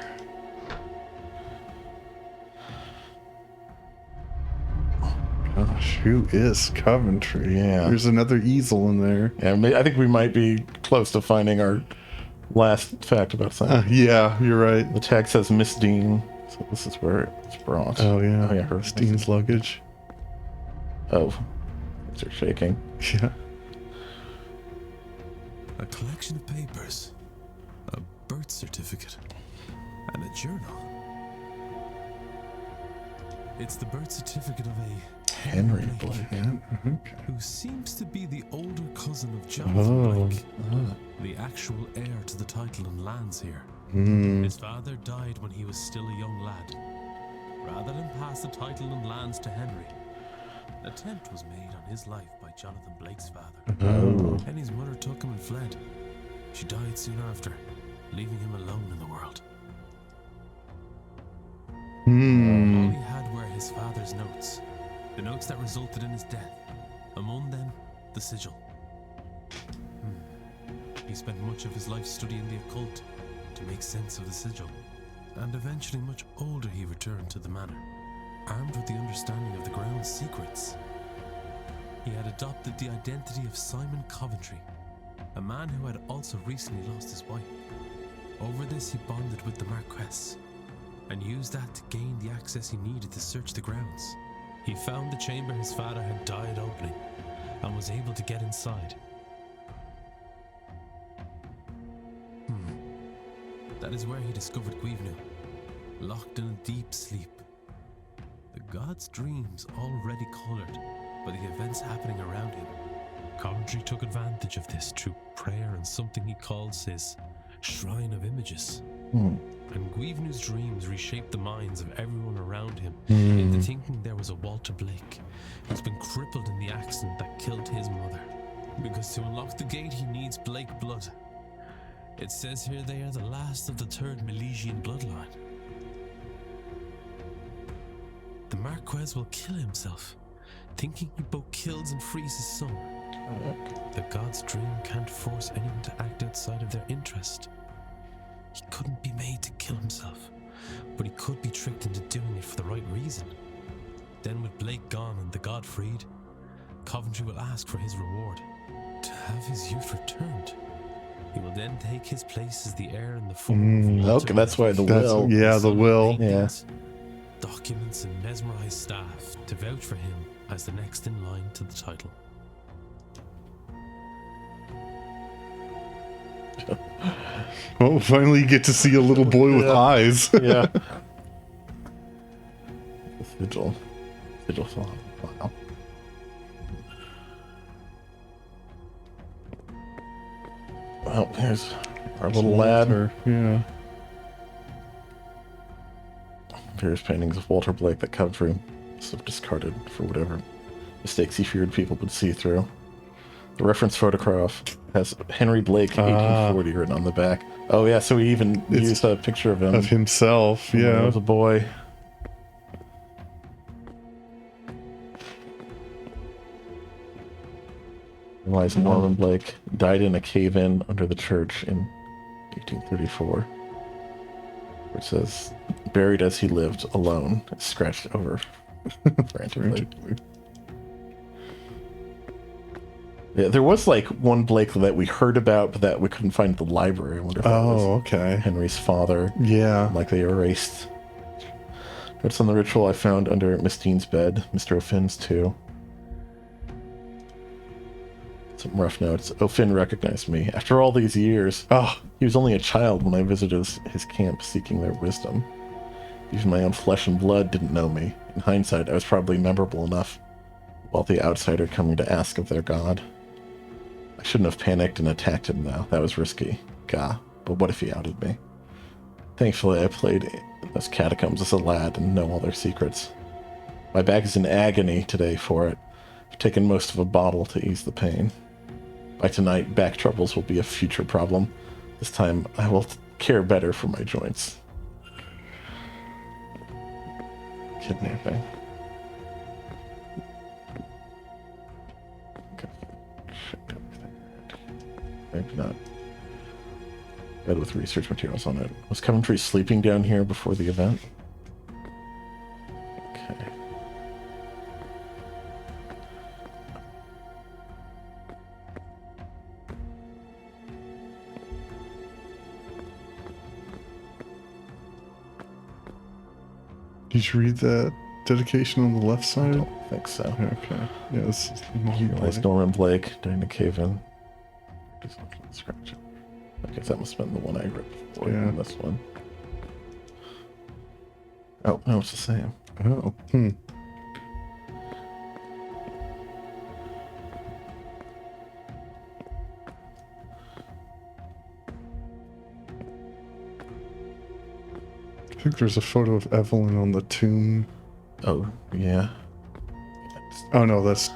Gosh, who is Coventry? Yeah. There's another easel in there. Yeah, I think we might be close to finding our last fact about something. Yeah, you're right. The tag says Miss Dean, so this is where it's brought. Oh, yeah. Oh, yeah, her Miss Dean's luggage. Oh, things are shaking. Yeah. A collection of papers. A birth certificate. And a journal. It's the birth certificate of a Henry Blake. Yeah. Okay. who seems to be the older cousin of Jonathan Oh. Blake, the actual heir to the title and lands here. His father died when he was still a young lad. Rather than pass the title and lands to Henry, an attempt was made on his life by Jonathan Blake's father. Oh. Henry's mother took him and fled. She died soon after, leaving him alone in the world. All he had were his father's notes, the notes that resulted in his death. Among them, the sigil. He spent much of his life studying the occult to make sense of the sigil, and eventually, much older, he returned to the manor, armed with the understanding of the ground's secrets. He had adopted the identity of Simon Coventry, a man who had also recently lost his wife. Over this, he bonded with the Marquess, and used that to gain the access he needed to search the grounds. He found the chamber his father had died opening, and was able to get inside. That is where he discovered Guivnu, locked in a deep sleep. The god's dreams already colored by the events happening around him. Coventry took advantage of this through prayer and something he calls his Shrine of Images. And Guivnu's dreams reshaped the minds of everyone around him into thinking there was a Walter Blake who's been crippled in the accident that killed his mother. Because to unlock the gate he needs Blake blood. It says here they are the last of the third Milesian bloodline. The Marquess will kill himself, thinking he both kills and frees his son. The god's dream can't force anyone to act outside of their interest. He couldn't be made to kill himself, but he could be tricked into doing it for the right reason. Then with Blake gone and the god freed, Coventry will ask for his reward, to have his youth returned. He will then take his place as the heir in the form of Walter Okay, that's why the Blake. will. Yeah, the will. Yeah. Documents and mesmerized staff to vouch for him as the next in line to the title. Oh, finally you get to see a little boy with eyes. Yeah. The sigil. Sigil file. Wow. Well, here's our little lad. Yeah. Various paintings of Walter Blake that Coventry must have discarded for whatever mistakes he feared people would see through. The reference photograph has Henry Blake, 1840, written on the back. Oh yeah, so he even used a picture of him. Of himself, when he yeah. was a boy. Eliza Norman Blake died in a cave-in under the church in 1834. Which says, buried as he lived, alone, scratched over frantically. Yeah, there was like one Blake that we heard about, but that we couldn't find at the library. I wonder if that was okay. Henry's father. Yeah. Like they erased. Notes on the ritual I found under Miss Dean's bed. Mr. O'Finn's too. Some rough notes. O'Finn recognized me. After all these years, he was only a child when I visited his camp seeking their wisdom. Even my own flesh and blood didn't know me. In hindsight, I was probably memorable enough. Wealthy outsider coming to ask of their god. I shouldn't have panicked and attacked him, though. That was risky. Gah. But what if he outed me? Thankfully, I played in those catacombs as a lad and know all their secrets. My back is in agony today for it. I've taken most of a bottle to ease the pain. By tonight, back troubles will be a future problem. This time, I will care better for my joints. Kidnapping. Maybe not. Bed with research materials on it. Was Coventry sleeping down here before the event? Okay. Did you read that dedication on the left I side? don't think so. Okay. Yeah, this is Realized Norman Blake during the cave-in. Just looking at the scratch. Okay, that must have been the one I ripped before. Yeah. This one. Oh, no, it's the same. Oh. I think there's a photo of Evelyn on the tomb. Oh, yeah. Oh no, it's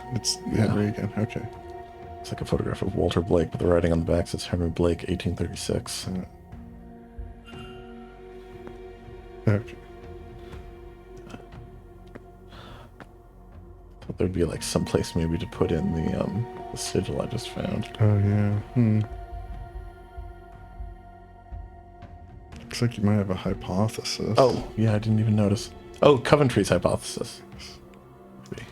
Henry again. Okay. It's like a photograph of Walter Blake, but the writing on the back says Henry Blake, 1836. Okay. Thought there'd be like some place maybe to put in the sigil I just found. Oh yeah. Looks like you might have a hypothesis. Oh, yeah, I didn't even notice. Oh, Coventry's hypothesis. Maybe.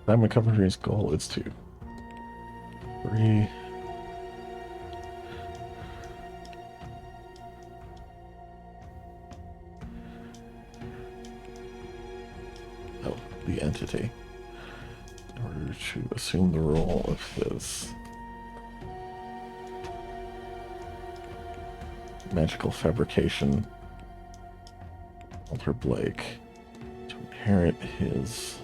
Simon Coventry's goal is to free the entity in order to assume the role of his magical fabrication, Walter Blake, to inherit his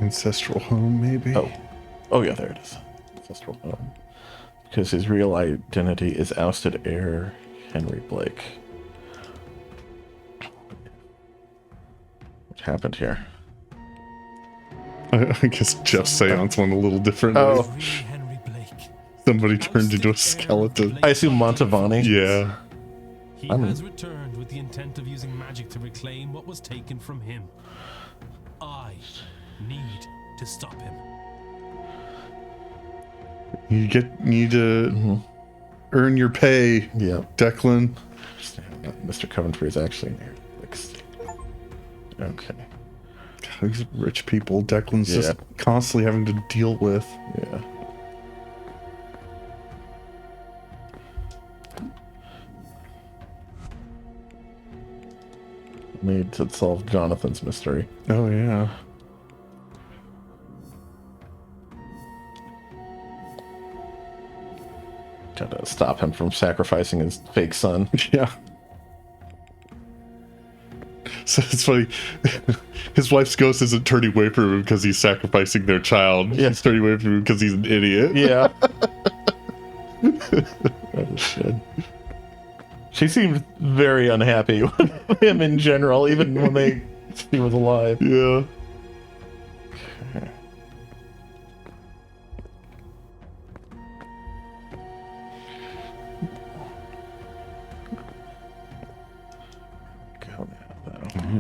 ancestral home, maybe? Oh yeah, there it is. Ancestral home. Because his real identity is ousted heir Henry Blake. What happened here? I guess Jeff's seance went a little different. Oh. Henry Blake. Somebody turned into a skeleton. I assume Montavani. Yeah. He has returned with the intent of using magic to reclaim what was taken from him. I need to stop him. You need to earn your pay. Yeah. Declan. Mr. Coventry is actually near. Okay. These rich people Declan's Yeah. just constantly having to deal with. Yeah. Made to solve Jonathan's mystery. Oh, yeah. Trying to stop him from sacrificing his fake son. Yeah. So it's funny. His wife's ghost isn't turning away from him because he's sacrificing their child. Yeah. He's turning away from him because he's an idiot. Yeah. That is good. She seemed very unhappy with him in general, even when he was alive. Yeah. Okay. Go now, though.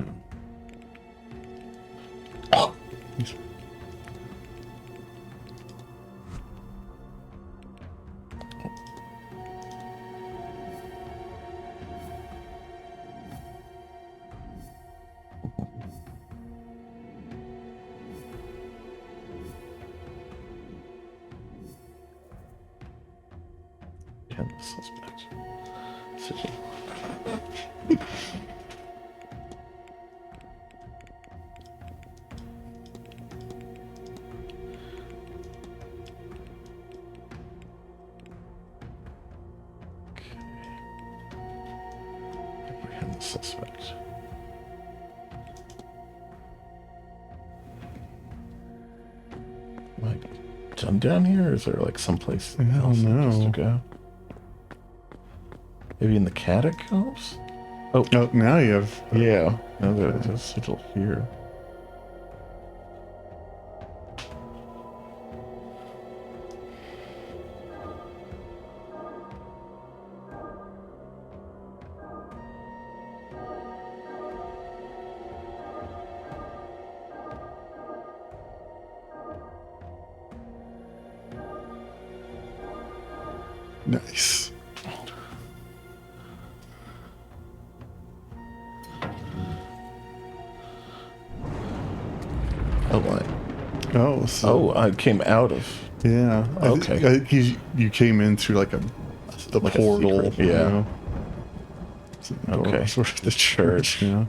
Apprehend the suspect. Sigil. Apprehend the suspect. Am I done down here, or is there like someplace else just to go? Maybe in the catacombs? Oh, now you have. Yeah. Now there's a sigil here. Nice. Oh, what? Oh, so. Oh, I came out of. Yeah. Okay. I think you came in through like a Like a portal. secret, yeah. You know? Okay. Sort of the church. Yeah.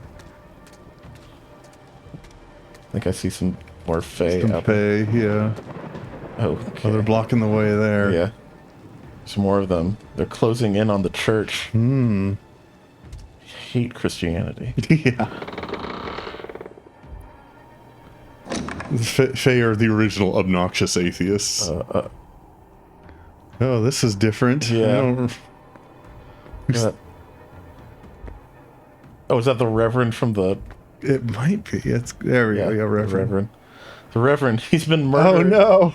I think I see some more Fae up. Fae, yeah. Oh, Oh, they're blocking the way there. Yeah. There's more of them. They're closing in on the church. Hmm. Hate Christianity. Yeah. The Fae are the original obnoxious atheists. Oh, this is different. Yeah. Oh, is that the Reverend from the... It might be. There we go. Yeah, Reverend. The Reverend. He's been Oh, murdered. no.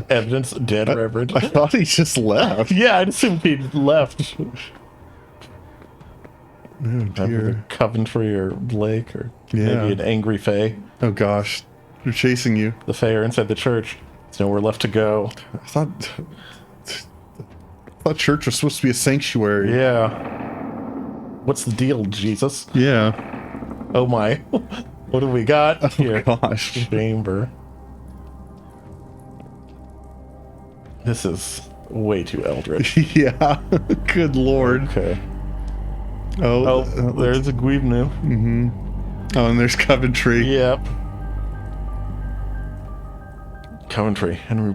Evidence, dead Reverend. I thought he just left. Yeah, I assumed he left. Oh, dear. Coventry or Blake or Yeah. maybe an angry Fae. Oh, gosh. They're chasing you. The Fae are inside the church. There's nowhere left to go. I thought church was supposed to be a sanctuary. Yeah. What's the deal, Jesus? Yeah. Oh my. What do we got here? Oh, gosh. Chamber. This is way too eldritch. Yeah. Good lord. Okay. Oh, there's a Guivnu. Mm-hmm. Oh, and there's Coventry. Yep. Coventry, Henry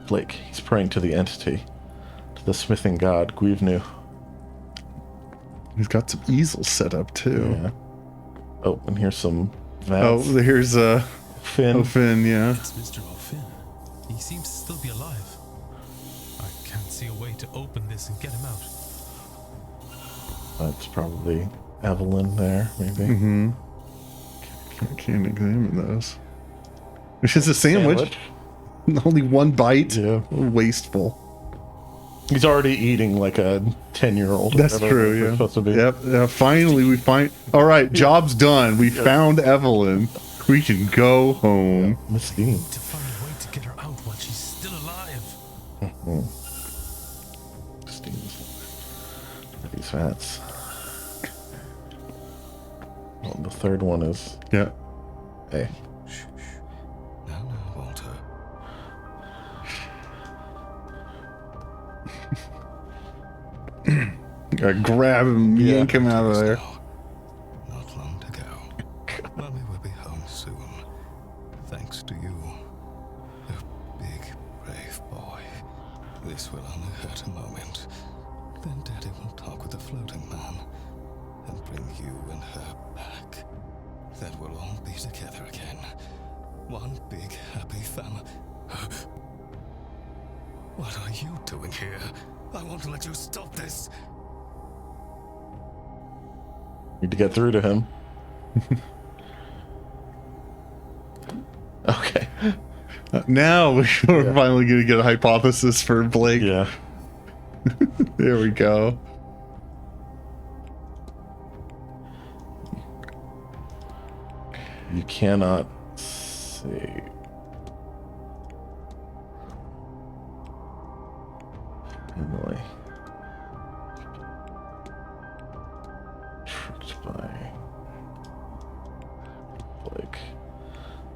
Blake. He's praying to the entity, to the smithing god, Guivnu. He's got some easels set up, too. Yeah. Oh, and here's some Oh, vats. here's Finn. Oh, Finn, yeah. It's Mr. O'Finn. He seems to still be alive. I can't see a way to open this and get him out. That's probably Evelyn there, maybe. Mm-hmm. Can't examine those. It's just a sandwich. Only one bite. Yeah. Wasteful. He's already eating like a 10-year-old. That's true, yeah. Supposed to be. Yep. Finally, we find... All right, job's done. We found Evelyn. We can go home. Miss Dean. To find a way to get her out while she's still alive. These vats. Well, the third one is... Yeah. Hey. Now, Walter. Gotta grab him, yank him out of there. Not long to go. Mommy will be home soon. Thanks to you. A big, brave boy. This will only hurt a moment. Then Daddy will talk with the floating man and bring you and her back. Then we'll all be together again. One big, happy family. What are you doing here? I won't let you stop this. Need to get through to him. Okay. Now we're finally going to get a hypothesis for Blake. Yeah. There we go. You cannot see. Emily. Tricked by Blake.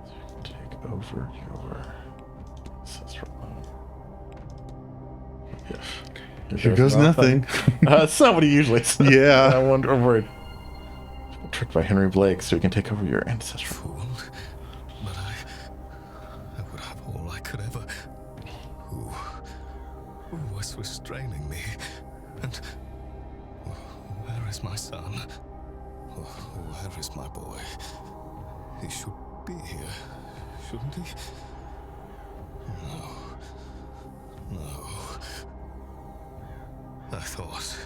So you can take over your ancestral line. Here goes nothing. That's not what he usually says. Yeah. I wonder if we're tricked by Henry Blake so he can take over your ancestry. Fool. But I would have all I could ever. Who was restraining me? And where is my son? Where is my boy? He should be here, shouldn't he? No. I thought.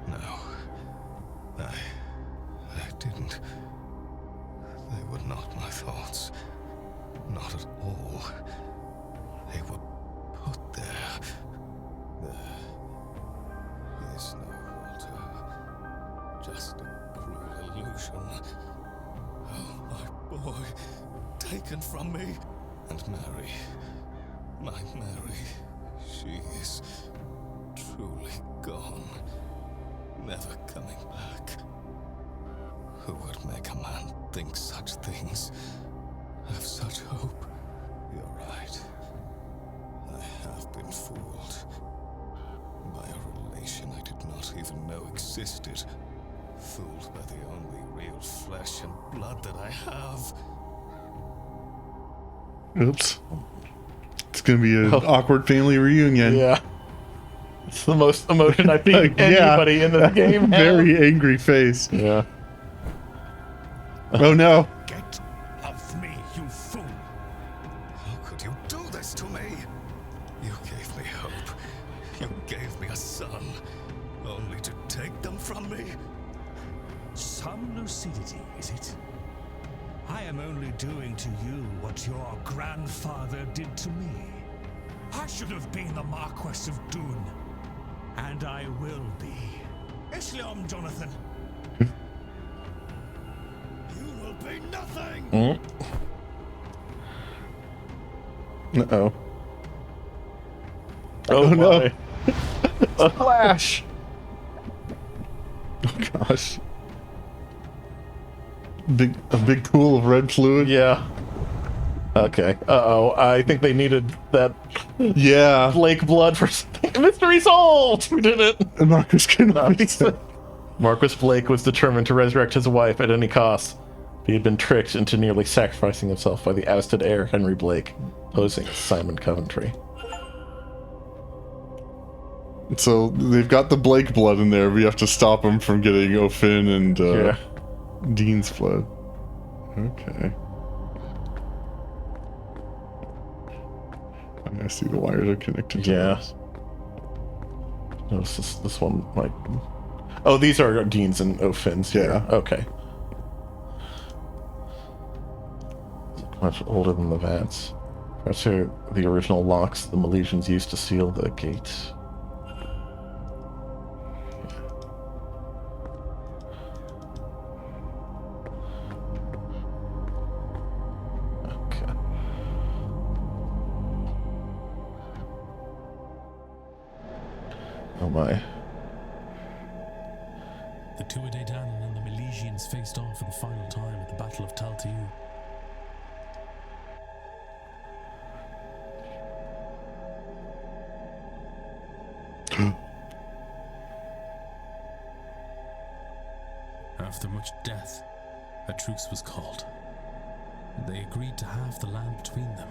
No. I didn't. They were not my thoughts. Not at all. They were put there. There is no Walter. Just a cruel illusion. Oh, my boy, taken from me. And Mary, my Mary, she is truly gone. Never coming back. Who would make a man think such things? Have such hope? You're right. I have been fooled. By a relation I did not even know existed. Fooled by the only real flesh and blood that I have. Oops. It's gonna be an awkward family reunion. Yeah. It's the most emotion I think anybody in the game has. Very angry face. Yeah. Oh no. Get off me, you fool! How could you do this to me? You gave me hope. You gave me a son. Only to take them from me? Some lucidity, is it? I am only doing to you what your grandfather did to me. I should have been the Marquess of Doon. And I will be. Islam, Jonathan. You will be nothing! Uh-oh. Oh no. A flash. Oh gosh. A big pool of red fluid. Yeah. Okay. Uh-oh. I think they needed that Yeah. Blake blood for something. Mystery solved! We did it! And Marcus cannot be Marquis Blake was determined to resurrect his wife at any cost. He had been tricked into nearly sacrificing himself by the ousted heir, Henry Blake, posing as Simon Coventry. So they've got the Blake blood in there. We have to stop him from getting O'Finn and Dean's blood. Okay. I see the wires are connected to this. Notice this one, like... Oh, these are Dean's and O'Finn's. Yeah. Okay. Much older than the vats. Perhaps they're the original locks the Milesians used to seal the gates. Oh my. The Tuatha Dé Danann and the Milesians faced off for the final time at the Battle of Taltiu. After much death, a truce was called. They agreed to halve the land between them.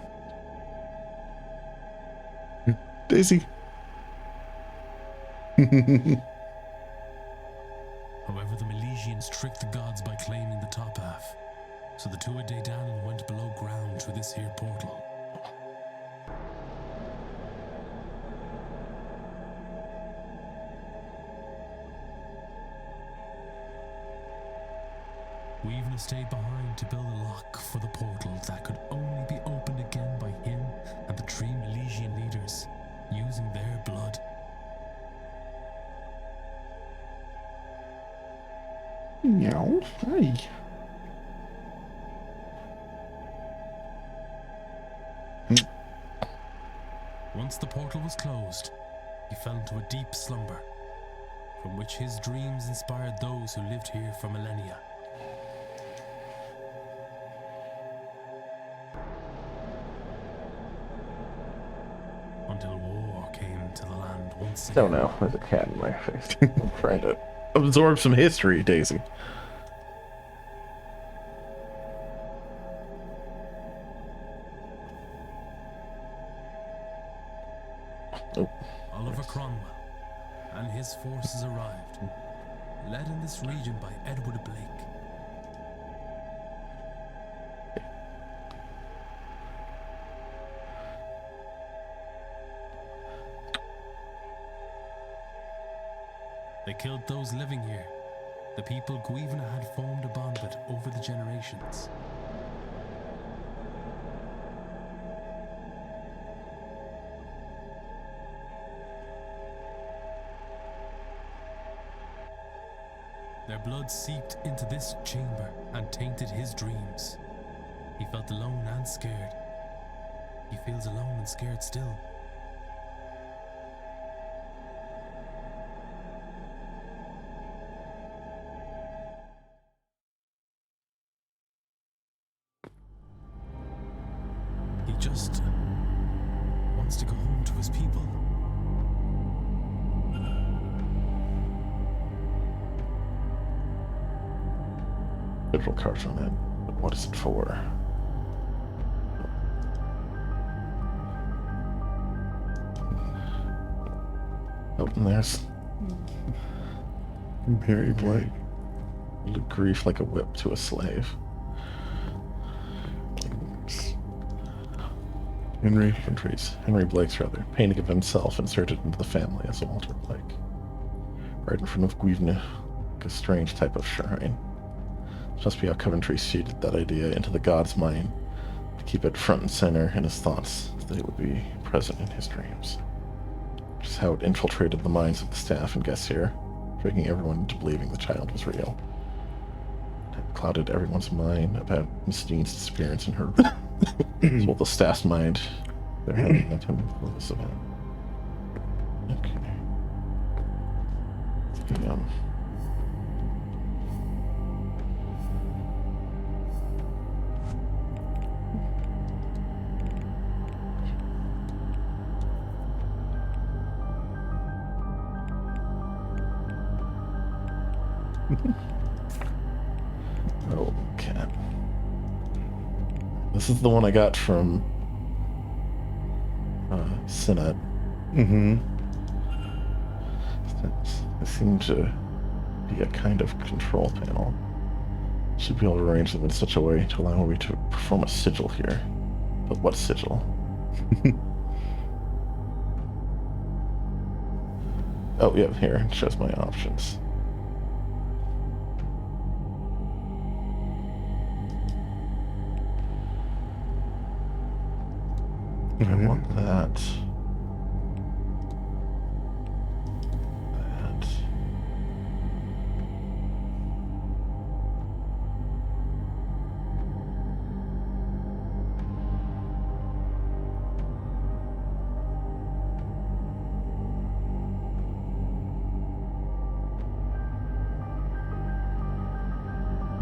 Daisy. However, the Milesians tricked the gods by claiming the top half, so the Tuatha Dé Danann went below ground through this here portal. We even stayed behind to build a lock for the portal that could only be opened again by him and the 3 Milesian leaders, using their blood. Meow. Hi. Once the portal was closed, he fell into a deep slumber, from which his dreams inspired those who lived here for millennia. once Oh again. no, there's a cat in my face. I'm trying to absorb some history, Daisy. Oh. Oliver Cromwell and his forces arrived, led in this region by Edward Blake. They killed those living here, the people Guivna had formed a bond with over the generations. Their blood seeped into this chamber and tainted his dreams. He felt alone and scared. He feels alone and scared still. He just wants to go home to his people. Visual cards on it, but what is it for? Oh, and there's Mary Blake. grief like a whip to a slave. Henry Blake's rather, painting of himself inserted into the family as a Walter Blake. Right in front of Guivna, like a strange type of shrine. This must be how Coventry seeded that idea into the god's mind, to keep it front and center in his thoughts, so that it would be present in his dreams. Just how it infiltrated the minds of the staff and guests here, tricking everyone into believing the child was real. It clouded everyone's mind about Miss Dean's disappearance in her room. As well the staff's mind, they're having at him for this event. Okay. Oh, cat. This is the one I got from Synod. Mm-hmm. They seem to be a kind of control panel. Should be able to arrange them in such a way to allow me to perform a sigil here. But what sigil? Oh, yeah, here. It shows my options. I want that. That.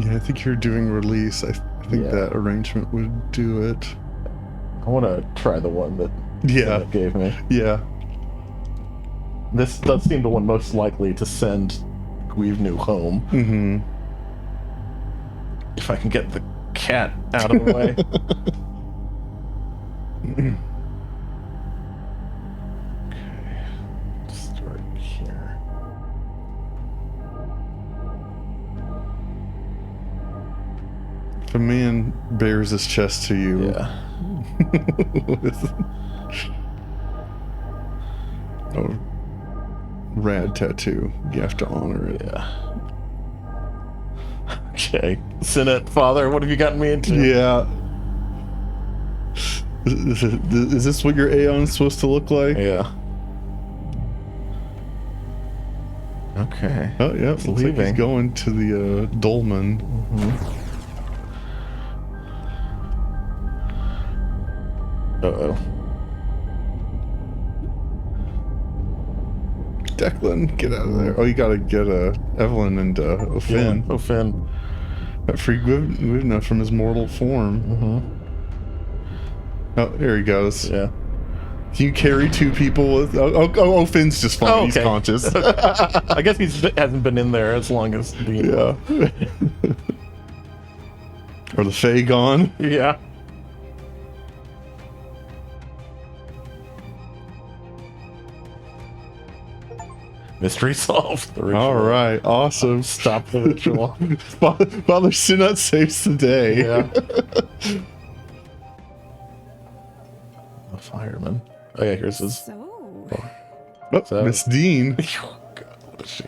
Yeah, I think you're doing release. I think that arrangement would do it. I want to try the one that Synod gave me. Yeah. This does seem the one most likely to send Guivna home. Mm-hmm. If I can get the cat out of the way. Okay. Start here. If a man bears his chest to you. Yeah. Oh, rad tattoo. You have to honor it. Yeah. Okay. Synod, Father, what have you gotten me into? Yeah. Is this what your Aeon's supposed to look like? Yeah. Okay. Oh, yeah. Looks like he's leaving. going to the dolmen. Mm-hmm. Uh-oh. Declan, get out of there. Oh, you gotta get Evelyn and O'Finn. Yeah, O'Finn. That free Guivna from his mortal form. Mm-hmm. Oh, here he goes. Yeah. Can you carry 2 people with... Oh, Finn's just fine. Oh, He's okay. conscious. I guess he hasn't been in there as long as Dean. Yeah. Or the Fae gone. Yeah. Mystery solved. The ritual. All right, awesome. Stop the ritual. Father Sinat saves the day. Yeah. The fireman. Oh yeah, here's his. So, Oh, So- Miss Dean. Oh God, what is she?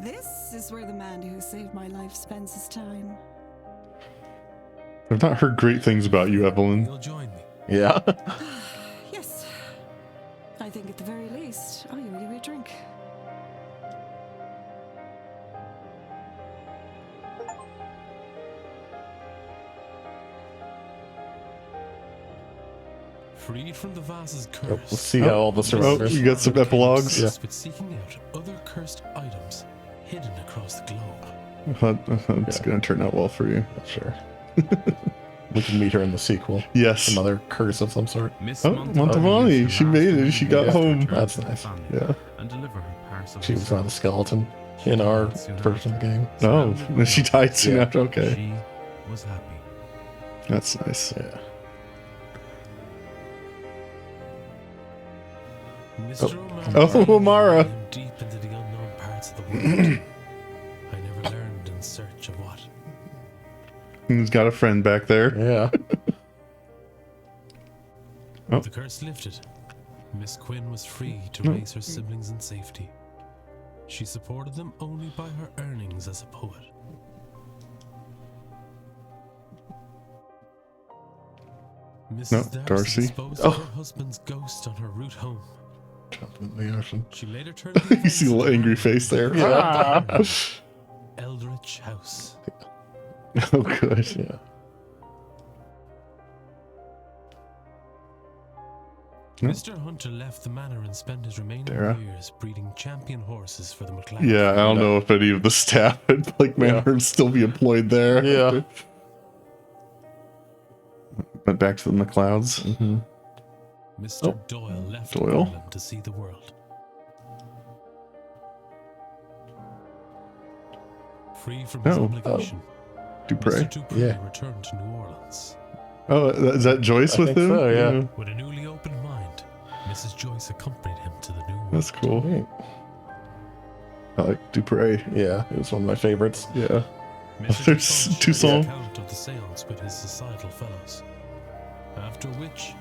this is where the man who saved my life spends his time. I've not heard great things about you, Evelyn. You'll join me. Yeah. Yes. I think at the very least, I owe you a drink. Freed from the vase's Let's curse. see how all the Oh, survivors. you got some epilogues? Yeah. With seeking out other cursed items hidden across the globe. It's going to turn out well for you. Sure. We can meet her in the sequel. Yes. Another curse of some sort. Miss Oh, Montavani, she made it. She got home. That's nice. Yeah. And deliver her parcel. She was not a skeleton in our version of the game. Oh, and she died soon Yeah. after. Okay. She was happy. That's nice. Yeah. Mr. Oh, Amara. Deep into the unknown parts of the world. I never learned in search of what. He's got a friend back there. Yeah. Oh. The curse lifted. Miss Quinn was free to Oh. raise her siblings in safety. She supported them only by her earnings as a poet. Mrs. Darcy. disposed of her husband's ghost on her route home. Jump in the ocean. She later turned the You see the little angry face there. Ah. Eldritch House. Oh, good. Yeah. Nope. Mr. Hunter left the manor and spent his remaining Dara. years breeding champion horses for the McLeod. Yeah, I don't know if any of the staff at Blake Manor would still be employed there. Yeah. Went back to the McLeods. Mm-hmm. Mr. Doyle left Doyle? Ireland to see the world. Free from his Oh. obligation, Dupre. Mr. Dupree Yeah. returned to New Orleans. Oh, is that Joyce I with think him? so, yeah. With a newly opened mind, Mrs. Joyce accompanied him to the New World. That's cool. Neat. I like Dupre. Yeah, it was one of my favorites. Yeah. Mr. There's Dupont two shared songs. the account of the seance with his societal fellows. After which,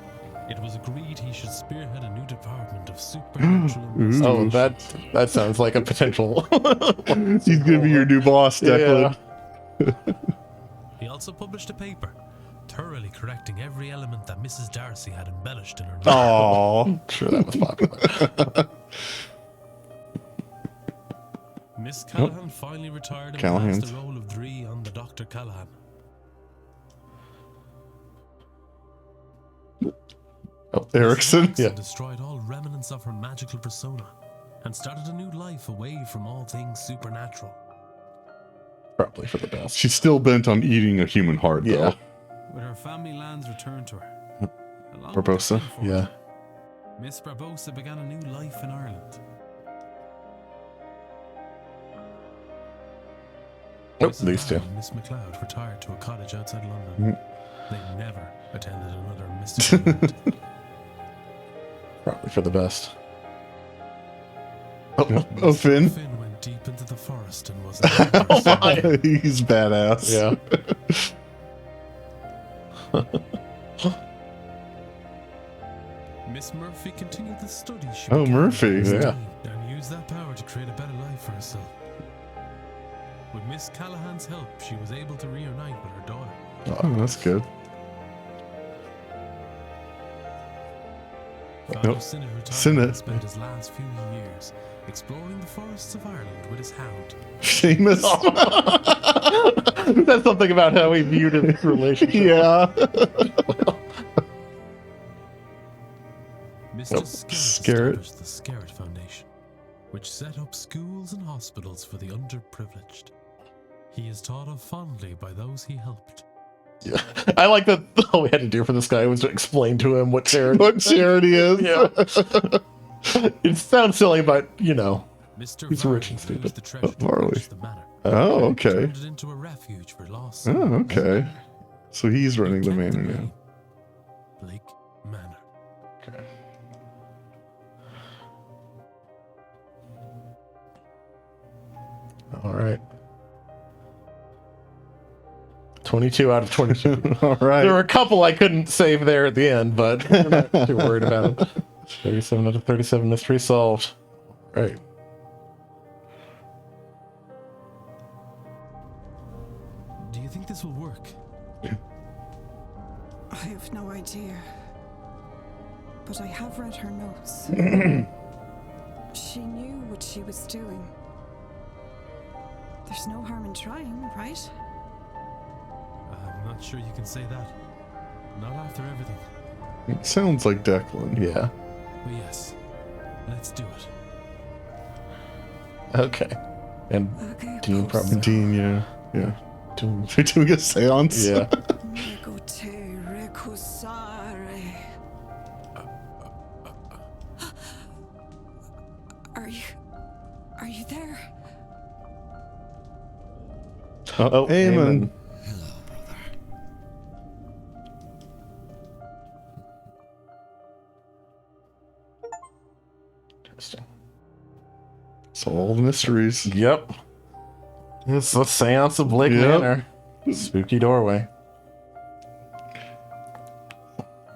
it was agreed he should spearhead a new department of supernatural Ooh. investigation. Oh, that sounds like a potential. He's gonna be your new boss, Declan. He also published a paper, thoroughly correcting every element that Mrs. Darcy had embellished in her life. Aww. Sure, that was popular. Miss Callahan finally retired and Callahan's. passed the role of Dree on the Dr. Callahan. Oh, Erickson. Yeah. Destroyed all remnants of her magical persona and started a new life away from all things supernatural. Probably for the best. She's still bent on eating a human heart, Yeah. though. With her family lands returned to her. along with Barbossa. her fortune, Yeah. Miss Barbossa began a new life in Ireland. Nope, Mrs. these two. Lamb and Miss McLeod retired to a cottage outside London. Mm-hmm. They never attended another mystical event. Probably for the best. Oh, Finn. Finn went deep into the forest and was Oh my. He's badass. Yeah. Miss Murphy continued the study she Oh, began Murphy. as a Yeah. teen and used that power to create a better life for herself. With Miss Callahan's help, she was able to reunite with her daughter. Oh, that's good. Father Nope. Sinnott retired Sinnott. and spent his last few years exploring the forests of Ireland with his hound. Seamus. That's something about how he viewed his relationship. Yeah. Mr. Nope. Scarrett Scarrett. established the Scarrett Foundation, which set up schools and hospitals for the underprivileged. He is thought of fondly by those he helped, Yeah. I like that all we had to do for this guy was to explain to him what charity is. Yeah. It sounds silly, but you know, Mr. he's Varley rich and stupid. used the treasure to Varley. purchase the manor. Oh, okay. Turned it into a refuge for lost Oh, souls. okay. So he's running the Kept manor name, now. Blake Manor. Okay. All right. 22 out of 22. All right. There were a couple I couldn't save there at the end, but I'm not too worried about them. 37 out of 37 mystery solved. Right. Do you think this will work? I have no idea. But I have read her notes. She knew what she was doing. There's no harm in trying, right? I'm not sure you can say that. Not after everything. It sounds like Declan. Yeah. But yes, let's do it. Okay. And Okay, of Dean course. probably. Dean, yeah. Yeah. Dean. Are we doing a seance? Yeah. Negote recusare. Are you there? Oh, Amen. Hello, brother. Interesting. Solve mysteries. Yep. It's the Séance of Blake Yep. Manor. Spooky doorway.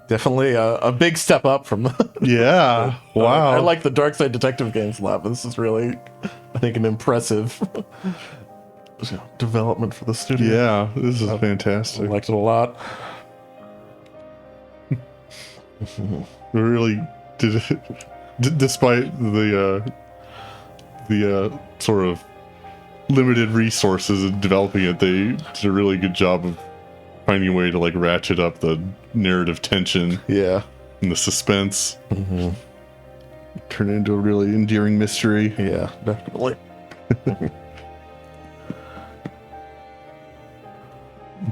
Definitely a big step up from the. Yeah. Wow. I like the Dark Side Detective games a lot, but this is really, I think, an impressive development for the studio. Yeah, this is I fantastic. liked it a lot. We really did it, despite the sort of limited resources in developing it. They did a really good job of finding a way to like ratchet up the narrative tension Yeah. and the suspense. Turn it into a really endearing mystery. Yeah, definitely.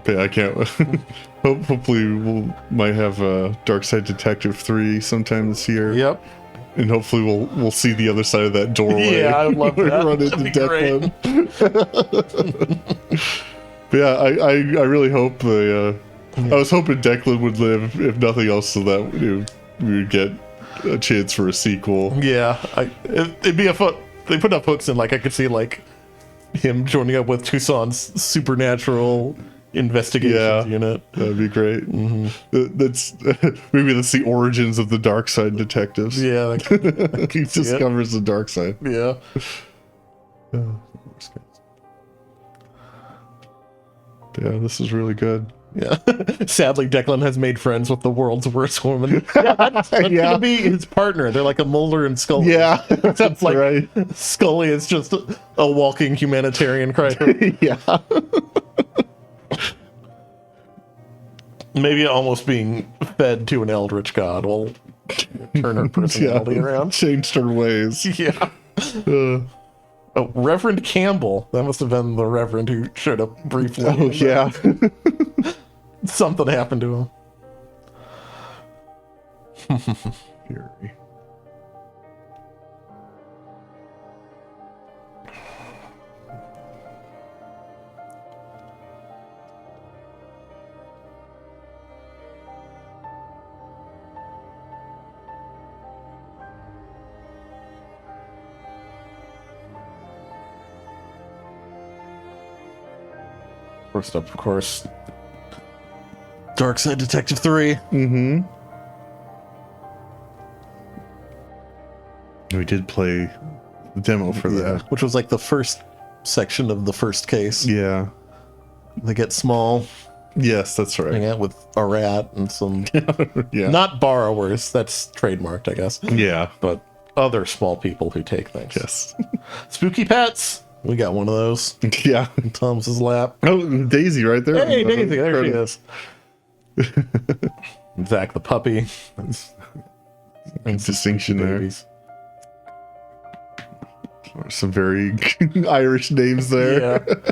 But I can't. Hopefully, might have Dark Side Detective 3 sometime this year. Yep. And hopefully we'll see the other side of that doorway. Yeah, I would love We that. Run into That'd be great. Declan. But yeah, I really hope I was hoping Declan would live, if nothing else, so that we would get a chance for a sequel. Yeah, it'd be a fun. They put enough hooks in, like I could see like him joining up with Toussaint's supernatural investigations unit. That'd be great. That's maybe that's the origins of the Dark Side Detectives. Yeah, He discovers the dark side. yeah. Yeah, this is really good. Yeah. Sadly, Declan has made friends with the world's worst woman. Yeah, that's gonna be his partner. They're like a Mulder and Scully. Yeah, Except that's like right. Scully is just a walking humanitarian crisis. Yeah. Maybe almost being fed to an eldritch god will turn her personality around. Changed her ways. Yeah. Oh, Reverend Campbell. That must have been the Reverend who showed up briefly. Oh, yeah. Something happened to him. Fury. First up, of course, Dark Side Detective 3. Mm-hmm. We did play the demo for that. Which was like the first section of the first case. Yeah. They get small, Yes, that's right. hang out with a rat and some, Yeah. not borrowers, that's trademarked, I guess, Yeah. but other small people who take things. Yes. Spooky pets. We got one of those Yeah. in Tom's lap. Oh, Daisy right there. Hey, Daisy, there she Credit. is. Zach the puppy. That's Distinction there. babies. Some very Irish names there. Yeah.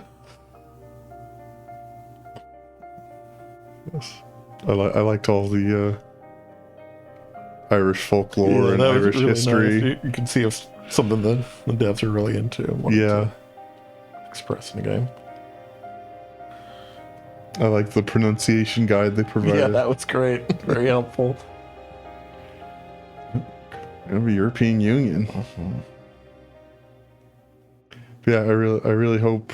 I liked all the Irish folklore and that was Irish really history. nice. You can see if something that the devs are really into and wanted Yeah. to express in the game. I like the pronunciation guide they provided. Yeah, that was great. Very helpful. Of the European Union. Yeah, I really hope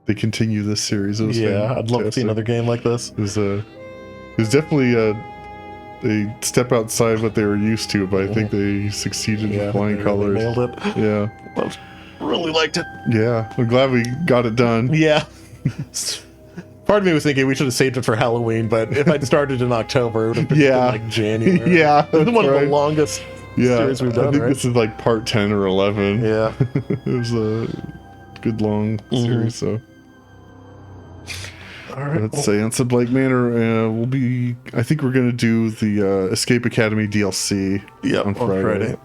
they continue this series. It was I'd love to see fantastic. another game like this. It was definitely a step outside what they were used to, but I think they succeeded with flying they colors. nailed it. Yeah. Really liked it. Yeah, I'm glad we got it done. Yeah. Part of me was thinking we should have saved it for Halloween, but if I'd started in October, it would have been like January. Yeah, It's one of right. the longest series we've done, I think right? this is like part 10 or 11. Yeah. It was a good long series, so. All right. Let's Séance of Blake Manor. I think we're going to do the Escape Academy DLC on Friday.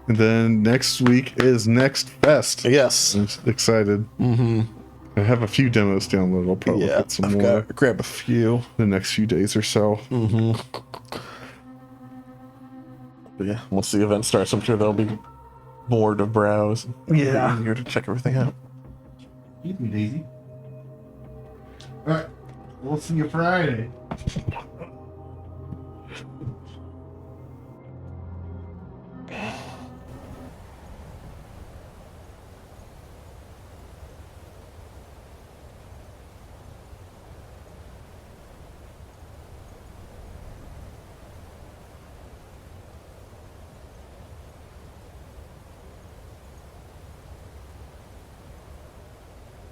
And then next week is Next Fest. Yes. I'm excited. I have a few demos downloaded. I'll probably get some more. Grab a few. The next few days or so. But yeah, once the event starts, I'm sure there'll be more to browse. Yeah. Easier to check everything out. Keep me, Daisy. Alright, we'll see you Friday.